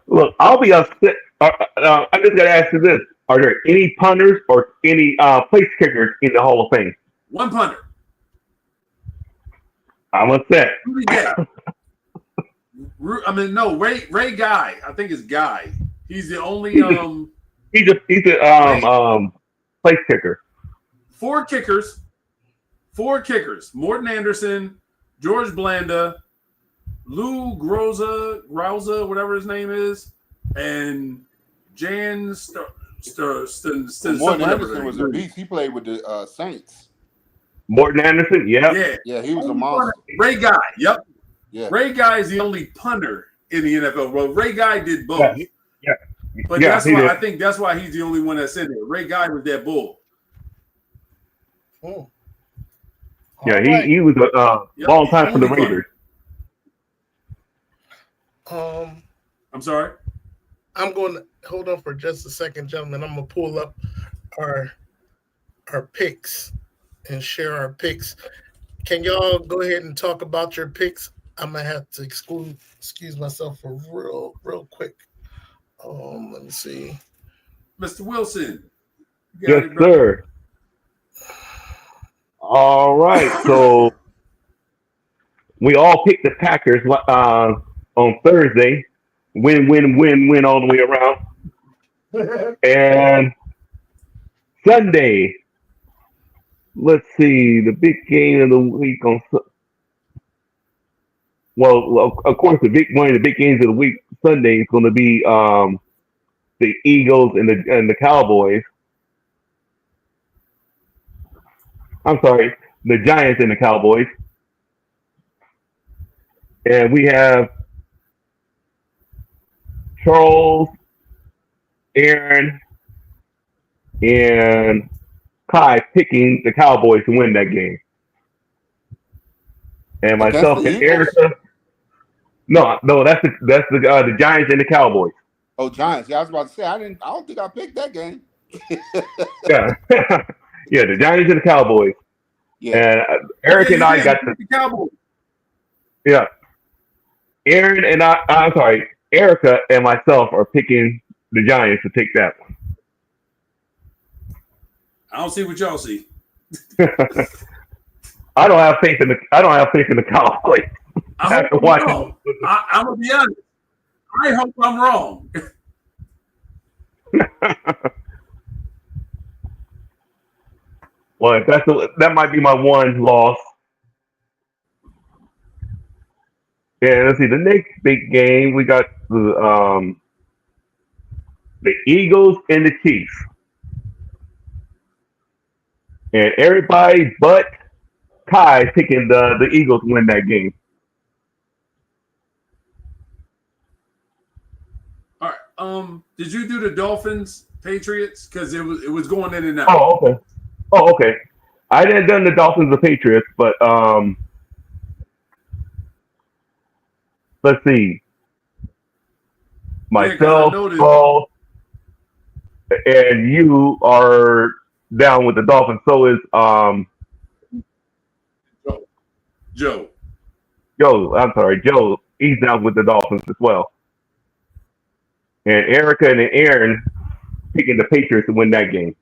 S5: Look, I'll be upset. I just got to ask you this: are there any punters or any place kickers in the Hall of Fame?
S2: One punter.
S5: I'm upset.
S2: I mean, no, Ray Guy. I think it's Guy. He's the only.
S5: He's a place kicker.
S2: Four kickers. Morton Anderson, George Blanda, Lou Groza, whatever his name is, and Jan
S4: Morton Anderson was a beast. He played with the Saints.
S5: Morton Anderson, yeah,
S4: he was a monster.
S2: Ray Guy, yep.
S4: Yeah.
S2: Ray Guy is the only punter in the NFL. Well, Ray Guy did both.
S5: Yeah.
S2: But that's why I think that's why he's the only one that's in there. Ray Guy was that bull.
S1: Oh.
S5: Yeah, he was a long time for the Raiders.
S2: I'm sorry.
S1: I'm going to hold on for just a second, gentlemen. I'm going to pull up our picks and share our picks. Can y'all go ahead and talk about your picks? I'm gonna have to excuse myself for real quick. Let me see.
S2: Mr. Wilson.
S5: Yes, sir. All right. So we all picked the Packers on Thursday. Win all the way around. And Sunday, let's see, the big game of the week on. Well, of course, one of the big games of the week Sunday is going to be the Eagles and the Cowboys. I'm sorry, the Giants and the Cowboys. And we have Charles, Aaron, and Kai picking the Cowboys to win that game. And myself and Erica. No, that's the Giants and the Cowboys.
S4: Oh, Giants! Yeah, I was about to say I don't think I picked that game.
S5: Yeah, yeah, the Giants and the Cowboys. Yeah, and Eric and I got the
S2: Cowboys.
S5: Yeah, Aaron and I'm sorry, Erica and myself are picking the Giants to take that one.
S2: I don't see what y'all see.
S5: I don't have faith in the Cowboys.
S2: I'm gonna be honest. I hope I'm wrong.
S5: Well, that might be my one loss. Yeah, let's see. The next big game we got the Eagles and the Chiefs, and everybody but Kai picking the Eagles to win that game.
S2: All right. Did you do the Dolphins Patriots? Because it was going in and out.
S5: Oh, okay. I didn't done the Dolphins or Patriots, but let's see. Myself, Paul, and you are down with the Dolphins. So is
S2: Joe.
S5: I'm sorry, Joe. He's down with the Dolphins as well. And Erica and Aaron picking the Patriots to win that game.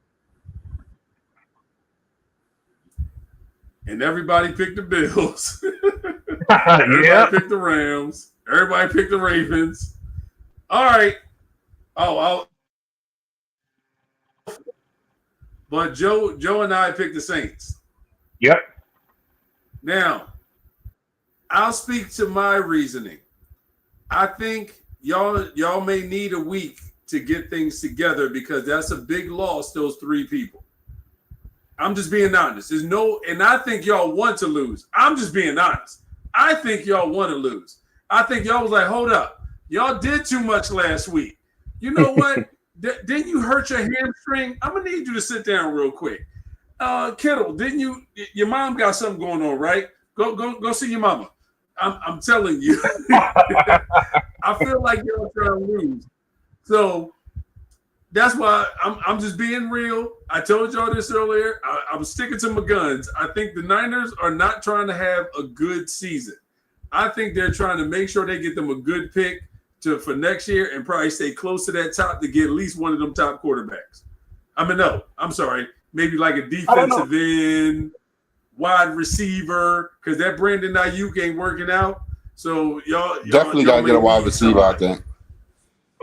S2: And everybody picked the Bills. Everybody picked the Rams. Everybody picked the Ravens. All right. Oh, But Joe and I picked the Saints.
S5: Yep.
S2: Now, I'll speak to my reasoning. I think y'all may need a week to get things together because that's a big loss, those three people. I'm just being honest. And I think y'all want to lose. I'm just being honest. I think y'all want to lose. I think y'all was like, hold up. Y'all did too much last week. You know what? Didn't you hurt your hamstring? I'm gonna need you to sit down real quick. Kittle, didn't you? Your mom got something going on, right? Go see your mama. I'm telling you. I feel like y'all trying to lose. So that's why I'm just being real. I told y'all this earlier. I'm sticking to my guns. I think the Niners are not trying to have a good season. I think they're trying to make sure they get them a good pick for next year and probably stay close to that top to get at least one of them top quarterbacks. No, I'm sorry. Maybe like a defensive end, wide receiver, because that Brandon Ayuk ain't working out. So y'all
S4: definitely got to get a wide receiver, I think.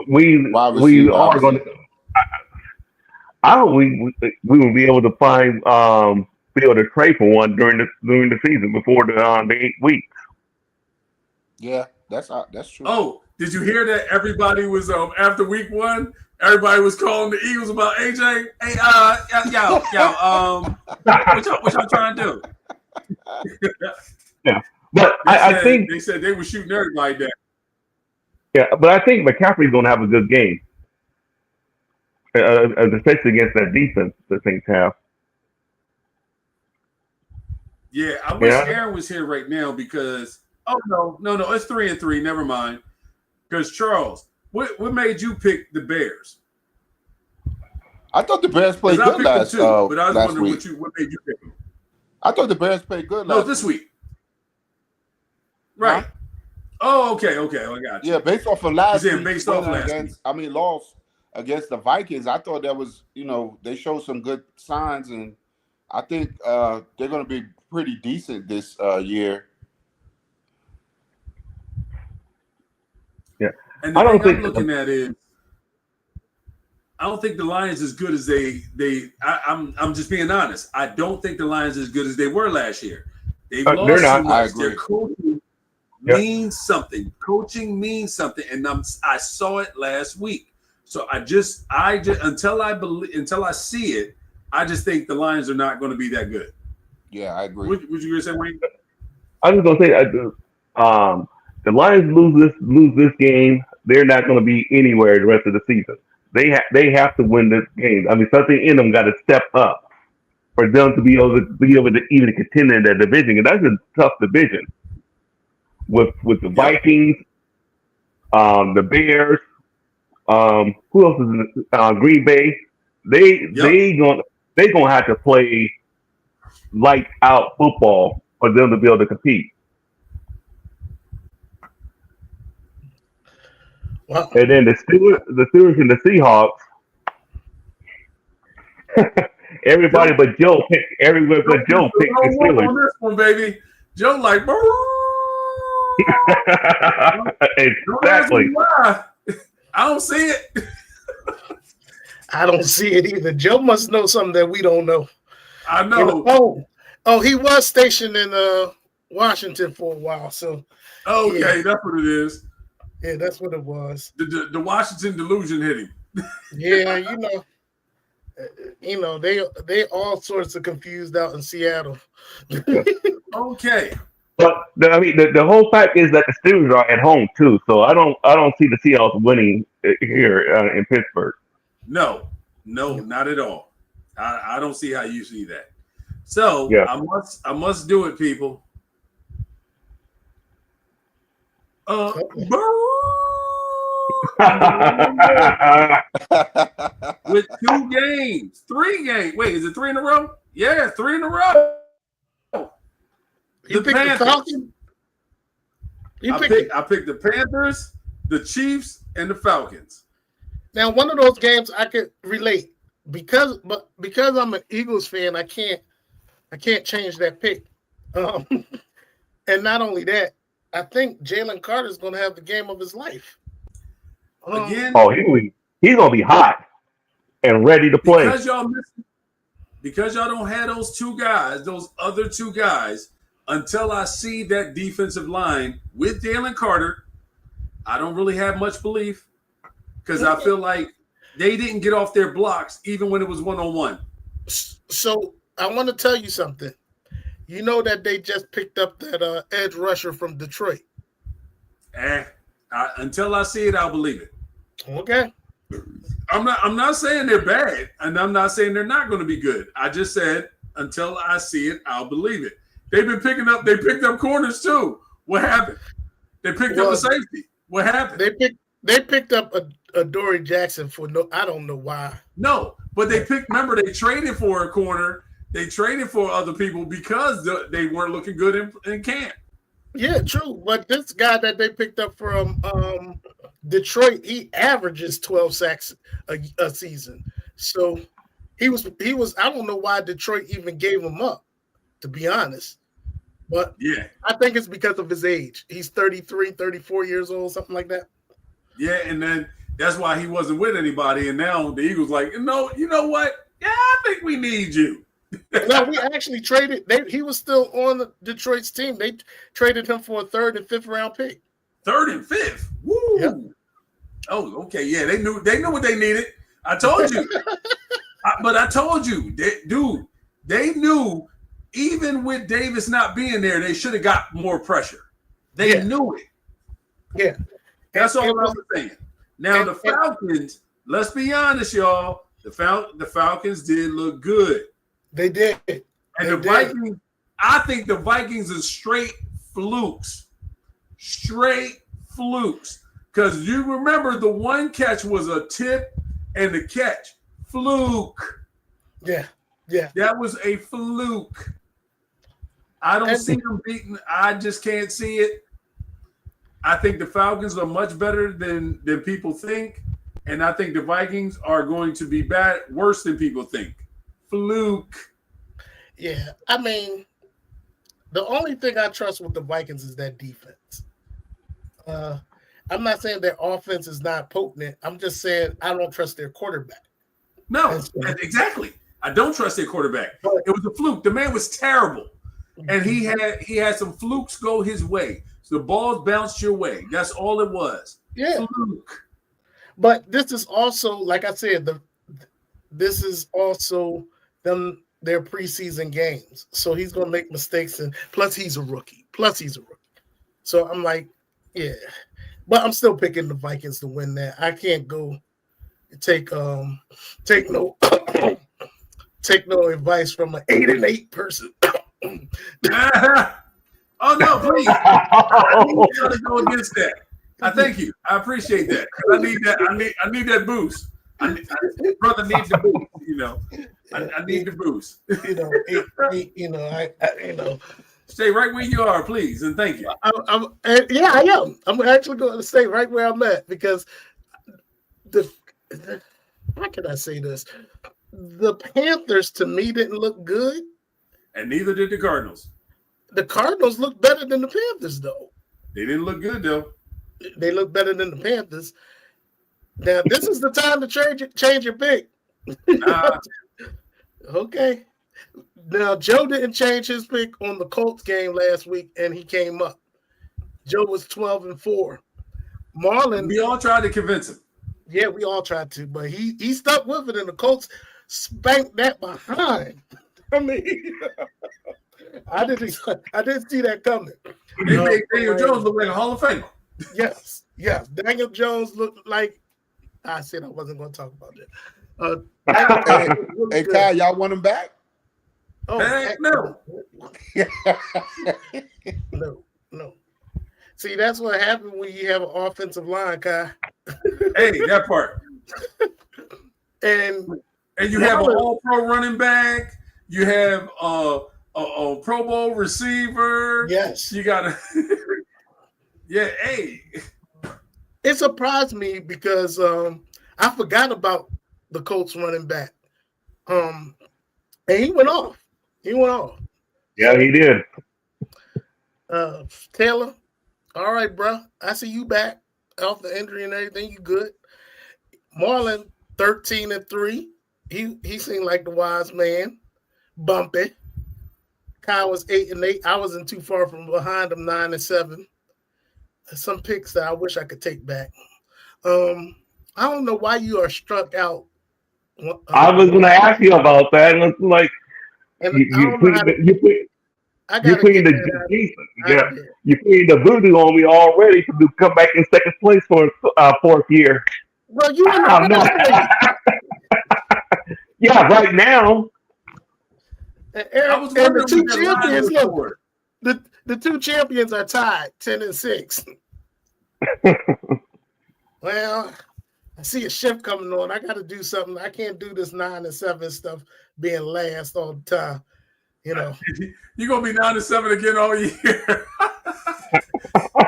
S5: We are going to. We will be able to be able to trade for one during the season before the 8 weeks.
S4: Yeah, that's true.
S2: Oh, did you hear that? Everybody was after week 1. Everybody was calling the Eagles about AJ. Hey, what y'all trying to do?
S5: Yeah, but I think
S2: they said they were shooting everybody down.
S5: Yeah, but I think McCaffrey's going to have a good game, especially against that defense the Saints have.
S2: Yeah, I wish Aaron was here right now because no, it's 3-3. Never mind. Because Charles, what made you pick the Bears?
S4: I thought the Bears played good last week.
S2: But I was wondering what made you pick them.
S4: I thought the Bears played good last week.
S2: No, this week. Right. Huh? Oh, okay. I got you.
S4: Yeah, based off of last week.
S2: Based off last week.
S4: Loss against the Vikings. I thought that was, they showed some good signs, and I think they're going to be pretty decent this year.
S5: Yeah.
S2: And the thing I'm looking at is, I don't think the Lions as good as I'm just being honest. I don't think the Lions as good as they were last year. They've lost too much.
S4: I agree.
S2: Their coaching means something. Coaching means something, and I saw it last week. So I just until I see it, I just think the Lions are not going to be that good.
S4: Yeah, I agree.
S2: Would you agree with that, Wayne?
S5: I was going to say the Lions lose this game, they're not going to be anywhere the rest of the season. They have to win this game. Something in them got to step up for them to be able to even contend in that division, and that's a tough division with the Vikings, the Bears. Who else is in Green Bay? They gonna have to play light out football for them to be able to compete. Wow. And then the Steelers and the Seahawks. Everybody but Joe picked the Steelers.
S2: On this one, baby. Joe like,
S5: exactly.
S2: I don't see it.
S1: I don't see it either. Joe must know something that we don't know.
S2: I know.
S1: He was stationed in Washington for a while. So
S2: okay, that's what it is.
S1: Yeah, that's what it was.
S2: The Washington delusion hit him.
S1: Yeah, they all sorts of confused out in Seattle.
S2: Okay.
S5: But the whole fact is that the Steelers are at home too, so I don't see the Seahawks winning here in Pittsburgh.
S2: No, not at all. I don't see how you see that. So I must do it, people. With 3 games. Wait, is it 3 in a row? Yeah, 3 in a row.
S1: You picked the Falcons?
S2: I picked the Panthers, the Chiefs, and the Falcons.
S1: Now, one of those games I could relate because I'm an Eagles fan. I can't change that pick. And not only that, I think Jalen Carter is going to have the game of his life.
S2: Again?
S5: He's going to be hot and ready to play.
S2: Because y'all because y'all don't have those two guys, those other two guys, until I see that defensive line with Jalen Carter, I don't really have much belief because I feel like they didn't get off their blocks even when it was one-on-one.
S1: So I want to tell you something. You know that they just picked up that edge rusher from Detroit.
S2: Until I see it, I'll believe it.
S1: Okay.
S2: I'm not saying they're bad, and I'm not saying they're not going to be good. I just said until I see it, I'll believe it. They picked up corners too. What happened? They picked up a safety. What happened?
S1: They picked up a Dory Jackson for I don't know why.
S2: No, but they traded for a corner. They traded for other people because they weren't looking good in camp.
S1: Yeah, true. But this guy that they picked up from Detroit, he averages 12 sacks a season. So he was. I don't know why Detroit even gave him up, to be honest. But
S2: yeah,
S1: I think it's because of his age. He's 33, 34 years old, something like that.
S2: Yeah, and then that's why he wasn't with anybody. And now the Eagles like, you know what? Yeah, I think we need you.
S1: No, we actually traded. He was still on Detroit's team. They traded him for a 3rd and 5th round pick.
S2: 3rd and 5th. Woo. Yep. Oh, okay. Yeah, they knew what they needed. I told you. But I told you, they knew even with Davis not being there, they should have got more pressure. They knew it.
S1: Yeah.
S2: That's all I'm saying. Now the Falcons, let's be honest, y'all. The Falcons did look good.
S1: They did.
S2: And the Vikings, I think the Vikings are straight flukes. Straight flukes. Because you remember the one catch was a tip and the catch. Fluke.
S1: Yeah. Yeah.
S2: That was a fluke. I don't see them beating. I just can't see it. I think the Falcons are much better than people think. And I think the Vikings are going to be worse than people think. Fluke.
S1: Yeah. I mean, the only thing I trust with the Vikings is that defense. I'm not saying their offense is not potent. I'm just saying I don't trust their quarterback.
S2: No, exactly. I don't trust their quarterback. It was a fluke. The man was terrible. And he had some flukes go his way. So the balls bounced your way. That's all it was.
S1: Yeah.
S2: Fluke.
S1: But this is also, like I said, this is also their preseason games. So he's going to make mistakes. And plus he's a rookie. So I'm like, yeah. But I'm still picking the Vikings to win that. I can't go take no advice from an 8-8 person.
S2: Oh no, please! I need you to go against that. I thank you. I appreciate that. I need that. I need that boost. Brother needs the boost. I need the boost. Stay right where you are, please, and thank you.
S1: I am. I'm actually going to stay right where I'm at because how can I say this? The Panthers to me didn't look good,
S2: and neither did the Cardinals.
S1: The Cardinals look better than the Panthers, though.
S2: They didn't look good, though.
S1: They look better than the Panthers. Now, this is the time to change your pick. Okay. Now, Joe didn't change his pick on the Colts game last week, and he came up. Joe was 12-4. Marlon.
S2: We all tried to convince him.
S1: Yeah, we all tried to, but he stuck with it, and the Colts spanked that behind. I mean, I didn't see that coming.
S2: They made Daniel Jones look like a Hall of Famer.
S1: Yes. Daniel Jones looked like I said I wasn't going to talk about that.
S4: Hey, Kyle, y'all want him back?
S1: Oh,
S2: no.
S1: No. See, that's what happens when you have an offensive line, Kai.
S2: Hey, that part.
S1: And
S2: you have an all-pro running back. You have a Pro Bowl receiver.
S1: Yes.
S2: You got to – yeah, hey.
S1: It surprised me because I forgot about the Colts running back. And he went off.
S5: Yeah, he did.
S1: Taylor, all right, bro. I see you back off the injury and everything. You good. Marlon, 13-3. He seemed like the wise man. bumpy. Kyle was 8-8. I wasn't too far from behind him, 9-7. Some picks that I wish I could take back. I don't know why you are struck out.
S5: I was going to ask you about that, and it's like
S1: And
S5: you,
S1: I
S5: you
S1: don't know how to. I
S5: you
S1: gotta
S5: putting
S1: get
S5: the
S1: that
S5: yeah,
S1: out of there.
S5: you putting the voodoo on me already to come back in second place for fourth year.
S1: Well, you in the
S5: I'm not.
S1: first place.
S5: Yeah, right now.
S1: And,
S2: I
S1: Eric,
S2: was
S1: and the
S2: wondering what
S1: two
S2: that line
S1: champions,
S2: was
S1: look,
S2: for.
S1: the two champions are tied, 10-6. Well, I see a shift coming on. I got to do something. I can't do this 9-7 stuff being last all the time. You know.
S2: You're gonna be 9-7 again all year.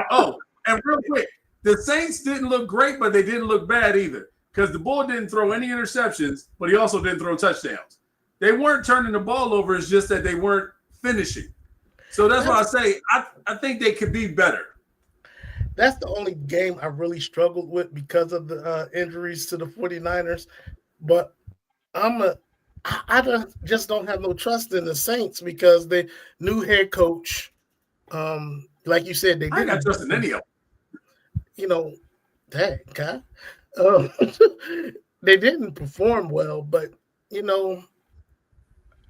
S2: Oh, and real quick, the Saints didn't look great, but they didn't look bad either. Because the bull didn't throw any interceptions, but he also didn't throw touchdowns. They weren't turning the ball over, it's just that they weren't finishing. So that's why I say I think they could be better.
S1: That's the only game I really struggled with because of the injuries to the 49ers. But just don't have no trust in the Saints because the new head coach, like you said, they
S2: I ain't got
S1: didn't.
S2: trust in any of them.
S1: You know, that guy. Um, they didn't perform well, but you know,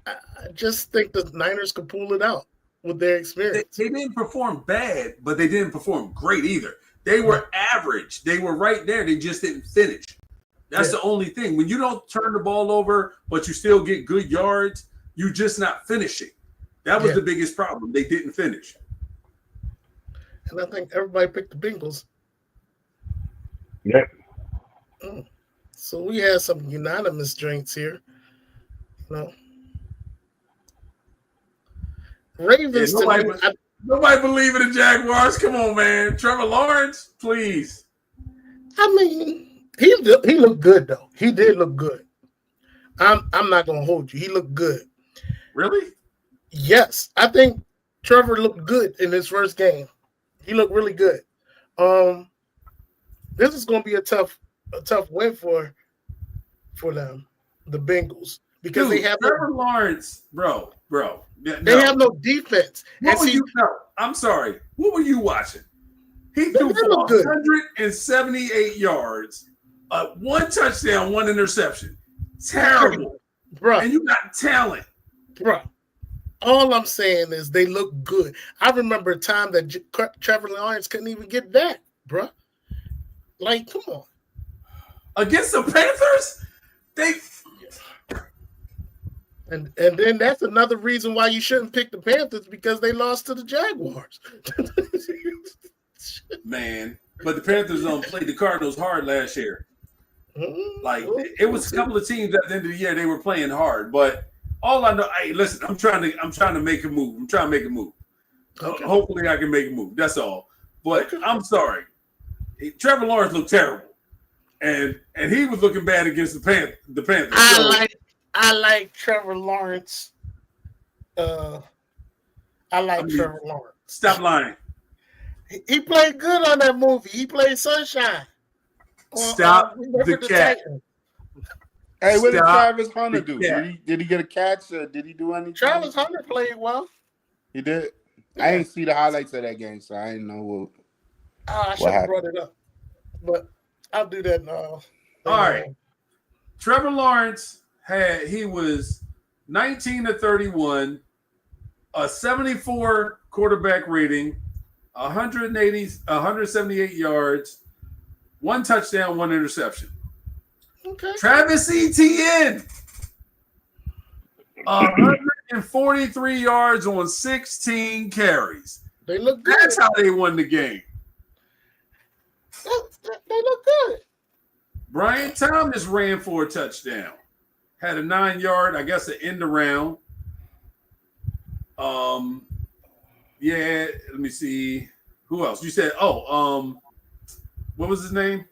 S1: I just think the Niners could pull it out with their
S2: They
S1: experience.
S2: didn't perform bad, but they didn't perform great either. They were average. They were right there. They just didn't finish. That's the only thing. When you don't turn the ball over, but you still get good yards, you're just not finishing. That was the biggest problem. They didn't finish.
S1: And I think everybody picked the Bengals.
S5: Yep.
S1: So we had some unanimous drinks here. You know. Ravens
S2: nobody believe in the Jaguars. Come on, man. Trevor Lawrence, please.
S1: I mean, he looked good though. He did look good. I'm not gonna hold you. He looked good.
S2: Really?
S1: Yes, I think Trevor looked good in his first game. He looked really good. This is gonna be a tough win for them, the Bengals, because they have
S2: Trevor Lawrence, bro.
S1: They have no defense.
S2: I'm sorry. What were you watching? He threw for 178 yards, one touchdown, one interception. Terrible,
S1: bro.
S2: And you got talent,
S1: bro. All I'm saying is they look good. I remember a time that Trevor Lawrence couldn't even get that, bro. Like, come on.
S2: Against the Panthers,
S1: And then that's another reason why you shouldn't pick the Panthers, because they lost to the Jaguars.
S2: Man, but the Panthers played the Cardinals hard last year. Like, it was a couple of teams at the end of the year they were playing hard, but all I know, hey, listen, I'm trying to make a move. I'm trying to make a move. Okay. Hopefully, I can make a move. That's all. But I'm sorry, Trevor Lawrence looked terrible, and he was looking bad against the Panthers.
S1: I like Trevor Lawrence. Trevor Lawrence.
S2: Stop lying.
S1: He played good on that movie. He played Sunshine.
S2: Stop the cat.
S4: Hey, what did Travis Hunter do? Did he get a catch or did he do anything?
S1: Travis Hunter played well.
S4: He did? Yeah. I didn't see the highlights of that game, so I didn't know what
S1: I should have brought it up. But I'll do that now.
S2: All right. Trevor Lawrence he was 19-31, a 74 quarterback rating, 178 yards, one touchdown, one interception.
S1: Okay.
S2: Travis Etienne, 143 yards on 16 carries.
S1: They look good.
S2: That's how they won the game.
S1: They look good.
S2: Brian Thomas ran for a touchdown. Had a 9-yard, I guess, an end around. Yeah, let me see. Who else? You said, what was his name?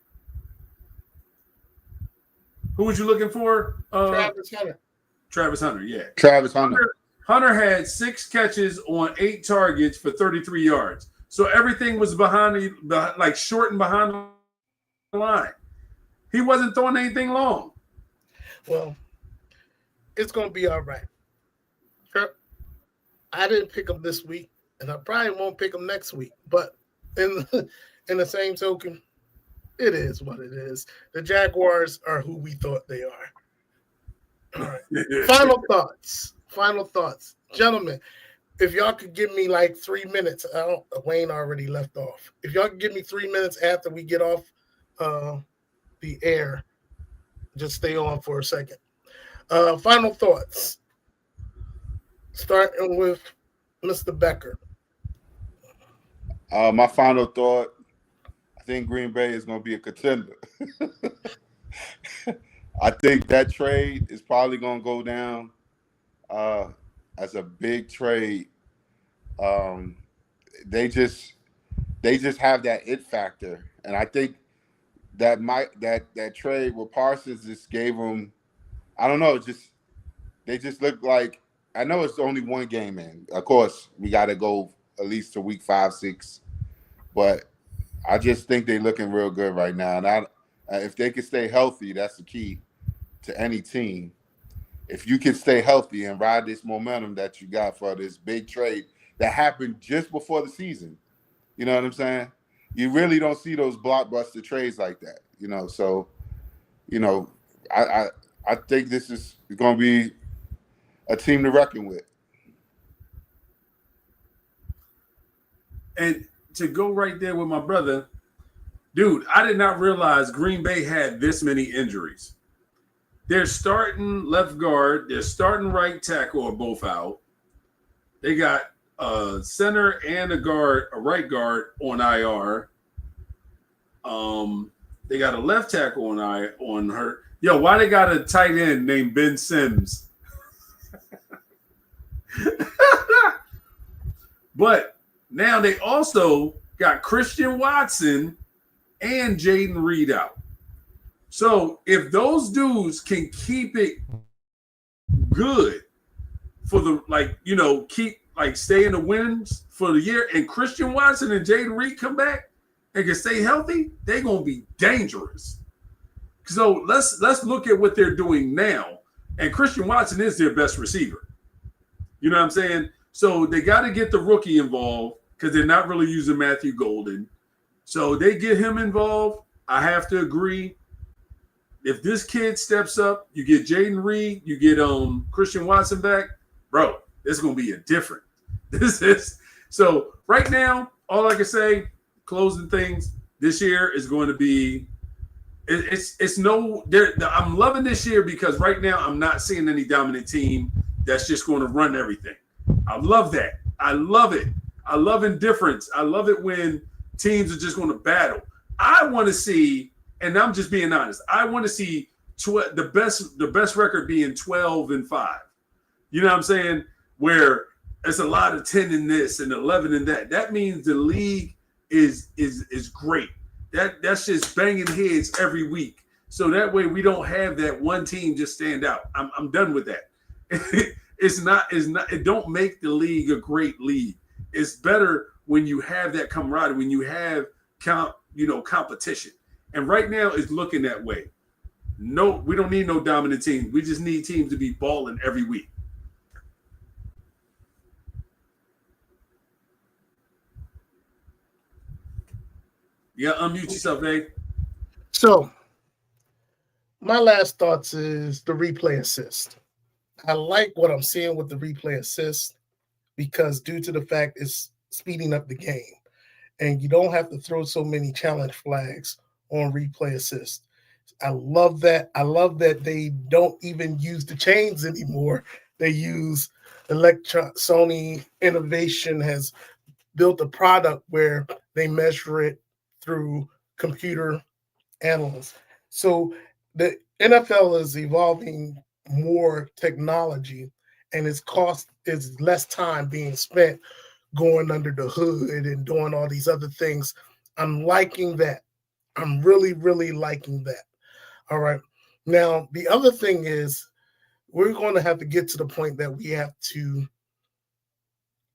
S2: Who was you looking for?
S1: Travis Hunter.
S2: Travis Hunter, yeah.
S4: Travis Hunter.
S2: Hunter had 6 catches on 8 targets for 33 yards. So everything was short and behind the line. He wasn't throwing anything long.
S1: Well, it's going to be all right. I didn't pick them this week, and I probably won't pick them next week. But in in the same token, it is what it is. The Jaguars are who we thought they are. All right. Final thoughts. Final thoughts, gentlemen. If y'all could give me like 3 minutes, Wayne already left off. If y'all could give me 3 minutes after we get off the air, just stay on for a second. Final thoughts. Starting with Mr. Becker.
S4: My final thought: I think Green Bay is going to be a contender. I think that trade is probably going to go down as a big trade. Um, they just have that it factor, and I think that trade with Parsons just gave them. I don't know. They just look like. I know it's only one game in. Of course, we got to go at least to week 5, 6. But I just think they're looking real good right now. And if they can stay healthy, that's the key to any team. If you can stay healthy and ride this momentum that you got for this big trade that happened just before the season, you know what I'm saying? You really don't see those blockbuster trades like that, So, I think this is going to be a team to reckon with.
S2: And to go right there with my brother, dude, I did not realize Green Bay had this many injuries. They're starting left guard, they're starting right tackle are both out. They got a center and a right guard on IR. They got a left tackle on hurt. Yo, why they got a tight end named Ben Sims? But now they also got Christian Watson and Jaden Reed out. So if those dudes can keep it good for stay in the wins for the year, and Christian Watson and Jaden Reed come back and can stay healthy, they're gonna be dangerous. So let's look at what they're doing now. And Christian Watson is their best receiver. You know what I'm saying? So they got to get the rookie involved because they're not really using Matthew Golden. So they get him involved. I have to agree. If this kid steps up, you get Jaden Reed, you get Christian Watson back, bro, it's going to be a different. So right now, all I can say, closing things, this year is going to be I'm loving this year because right now I'm not seeing any dominant team that's just going to run everything. I love that. I love it. I love indifference. I love it when teams are just going to battle. I want to see, and I'm just being honest, I want to see the best record being 12-5. You know what I'm saying? Where it's a lot of 10 in this and 11 in that. That means the league is great. That's just banging heads every week. So that way we don't have that one team just stand out. I'm done with that. It don't make the league a great league. It's better when you have that camaraderie, when you have competition. And right now it's looking that way. No, we don't need no dominant team. We just need teams to be balling every week. Yeah, unmute yourself, Dave.
S1: So, my last thoughts is the replay assist. I like what I'm seeing with the replay assist because due to the fact it's speeding up the game and you don't have to throw so many challenge flags on replay assist. I love that. I love that they don't even use the chains anymore. They use Sony Innovation has built a product where they measure it through computer analysts. So the NFL is evolving more technology and its cost is less time being spent going under the hood and doing all these other things. I'm liking that. I'm really, really liking that. All right. Now, the other thing is we're going to have to get to the point that we have to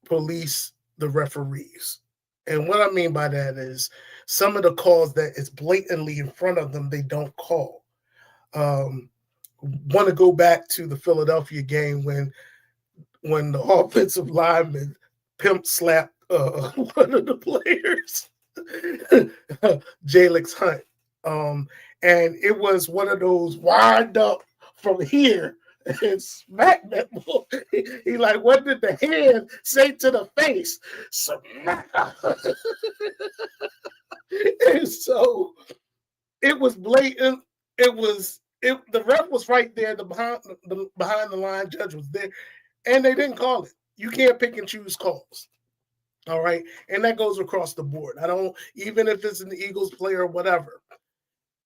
S1: police the referees. And what I mean by that is some of the calls that is blatantly in front of them, they don't call. Want to go back to the Philadelphia game when when the offensive lineman pimp slapped one of the players, Jalix Hunt. And it was one of those wind up from here and smack that boy. He like, what did the hand say to the face? Smack. And so it was blatant. It was the ref was right there. The behind the line judge was there, and they didn't call it. You can't pick and choose calls. All right. And that goes across the board. I don't, even if it's an Eagles player or whatever,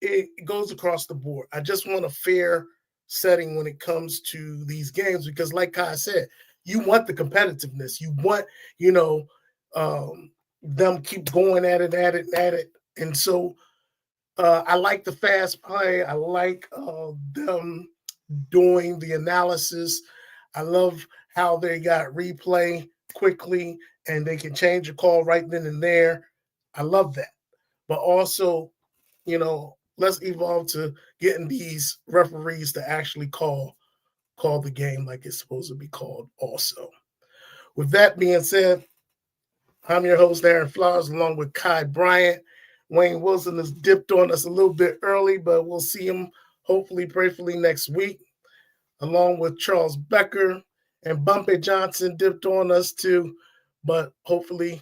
S1: it goes across the board. I just want a fair setting when it comes to these games because, like Kai said, you want the competitiveness. You want, you know, them keep going at it. And so I like the fast play. I like them doing the analysis. I love how they got replay quickly and they can change the call right then and there. I love that. But also, let's evolve to getting these referees to actually call the game like it's supposed to be called also. With that being said, I'm your host, Aaron Flowers, along with Kai Bryant. Wayne Wilson has dipped on us a little bit early, but we'll see him hopefully, prayerfully next week, along with Charles Becker and Bumpy Johnson dipped on us too, but hopefully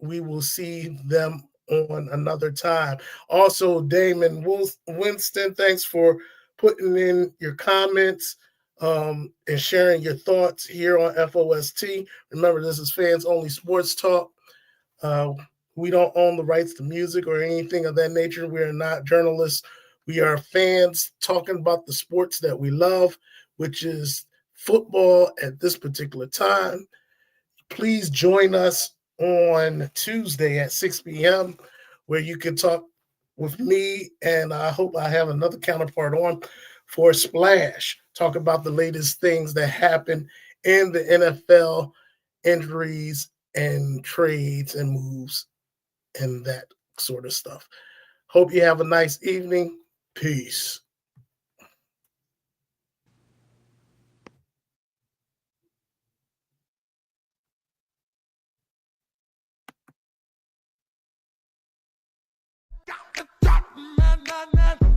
S1: we will see them on another time. Also, Damon Winston, thanks for putting in your comments and sharing your thoughts here on F.O.S.T. Remember, this is fans only sports talk. We don't own the rights to music or anything of that nature. We are not journalists. We are fans talking about the sports that we love, which is football at this particular time. Please join us on Tuesday at 6 p.m. where you can talk with me, and I hope I have another counterpart on for Splash. Talk about the latest things that happen in the NFL, injuries and trades and moves and that sort of stuff. Hope you have a nice evening. Peace.
S6: Man, man, man.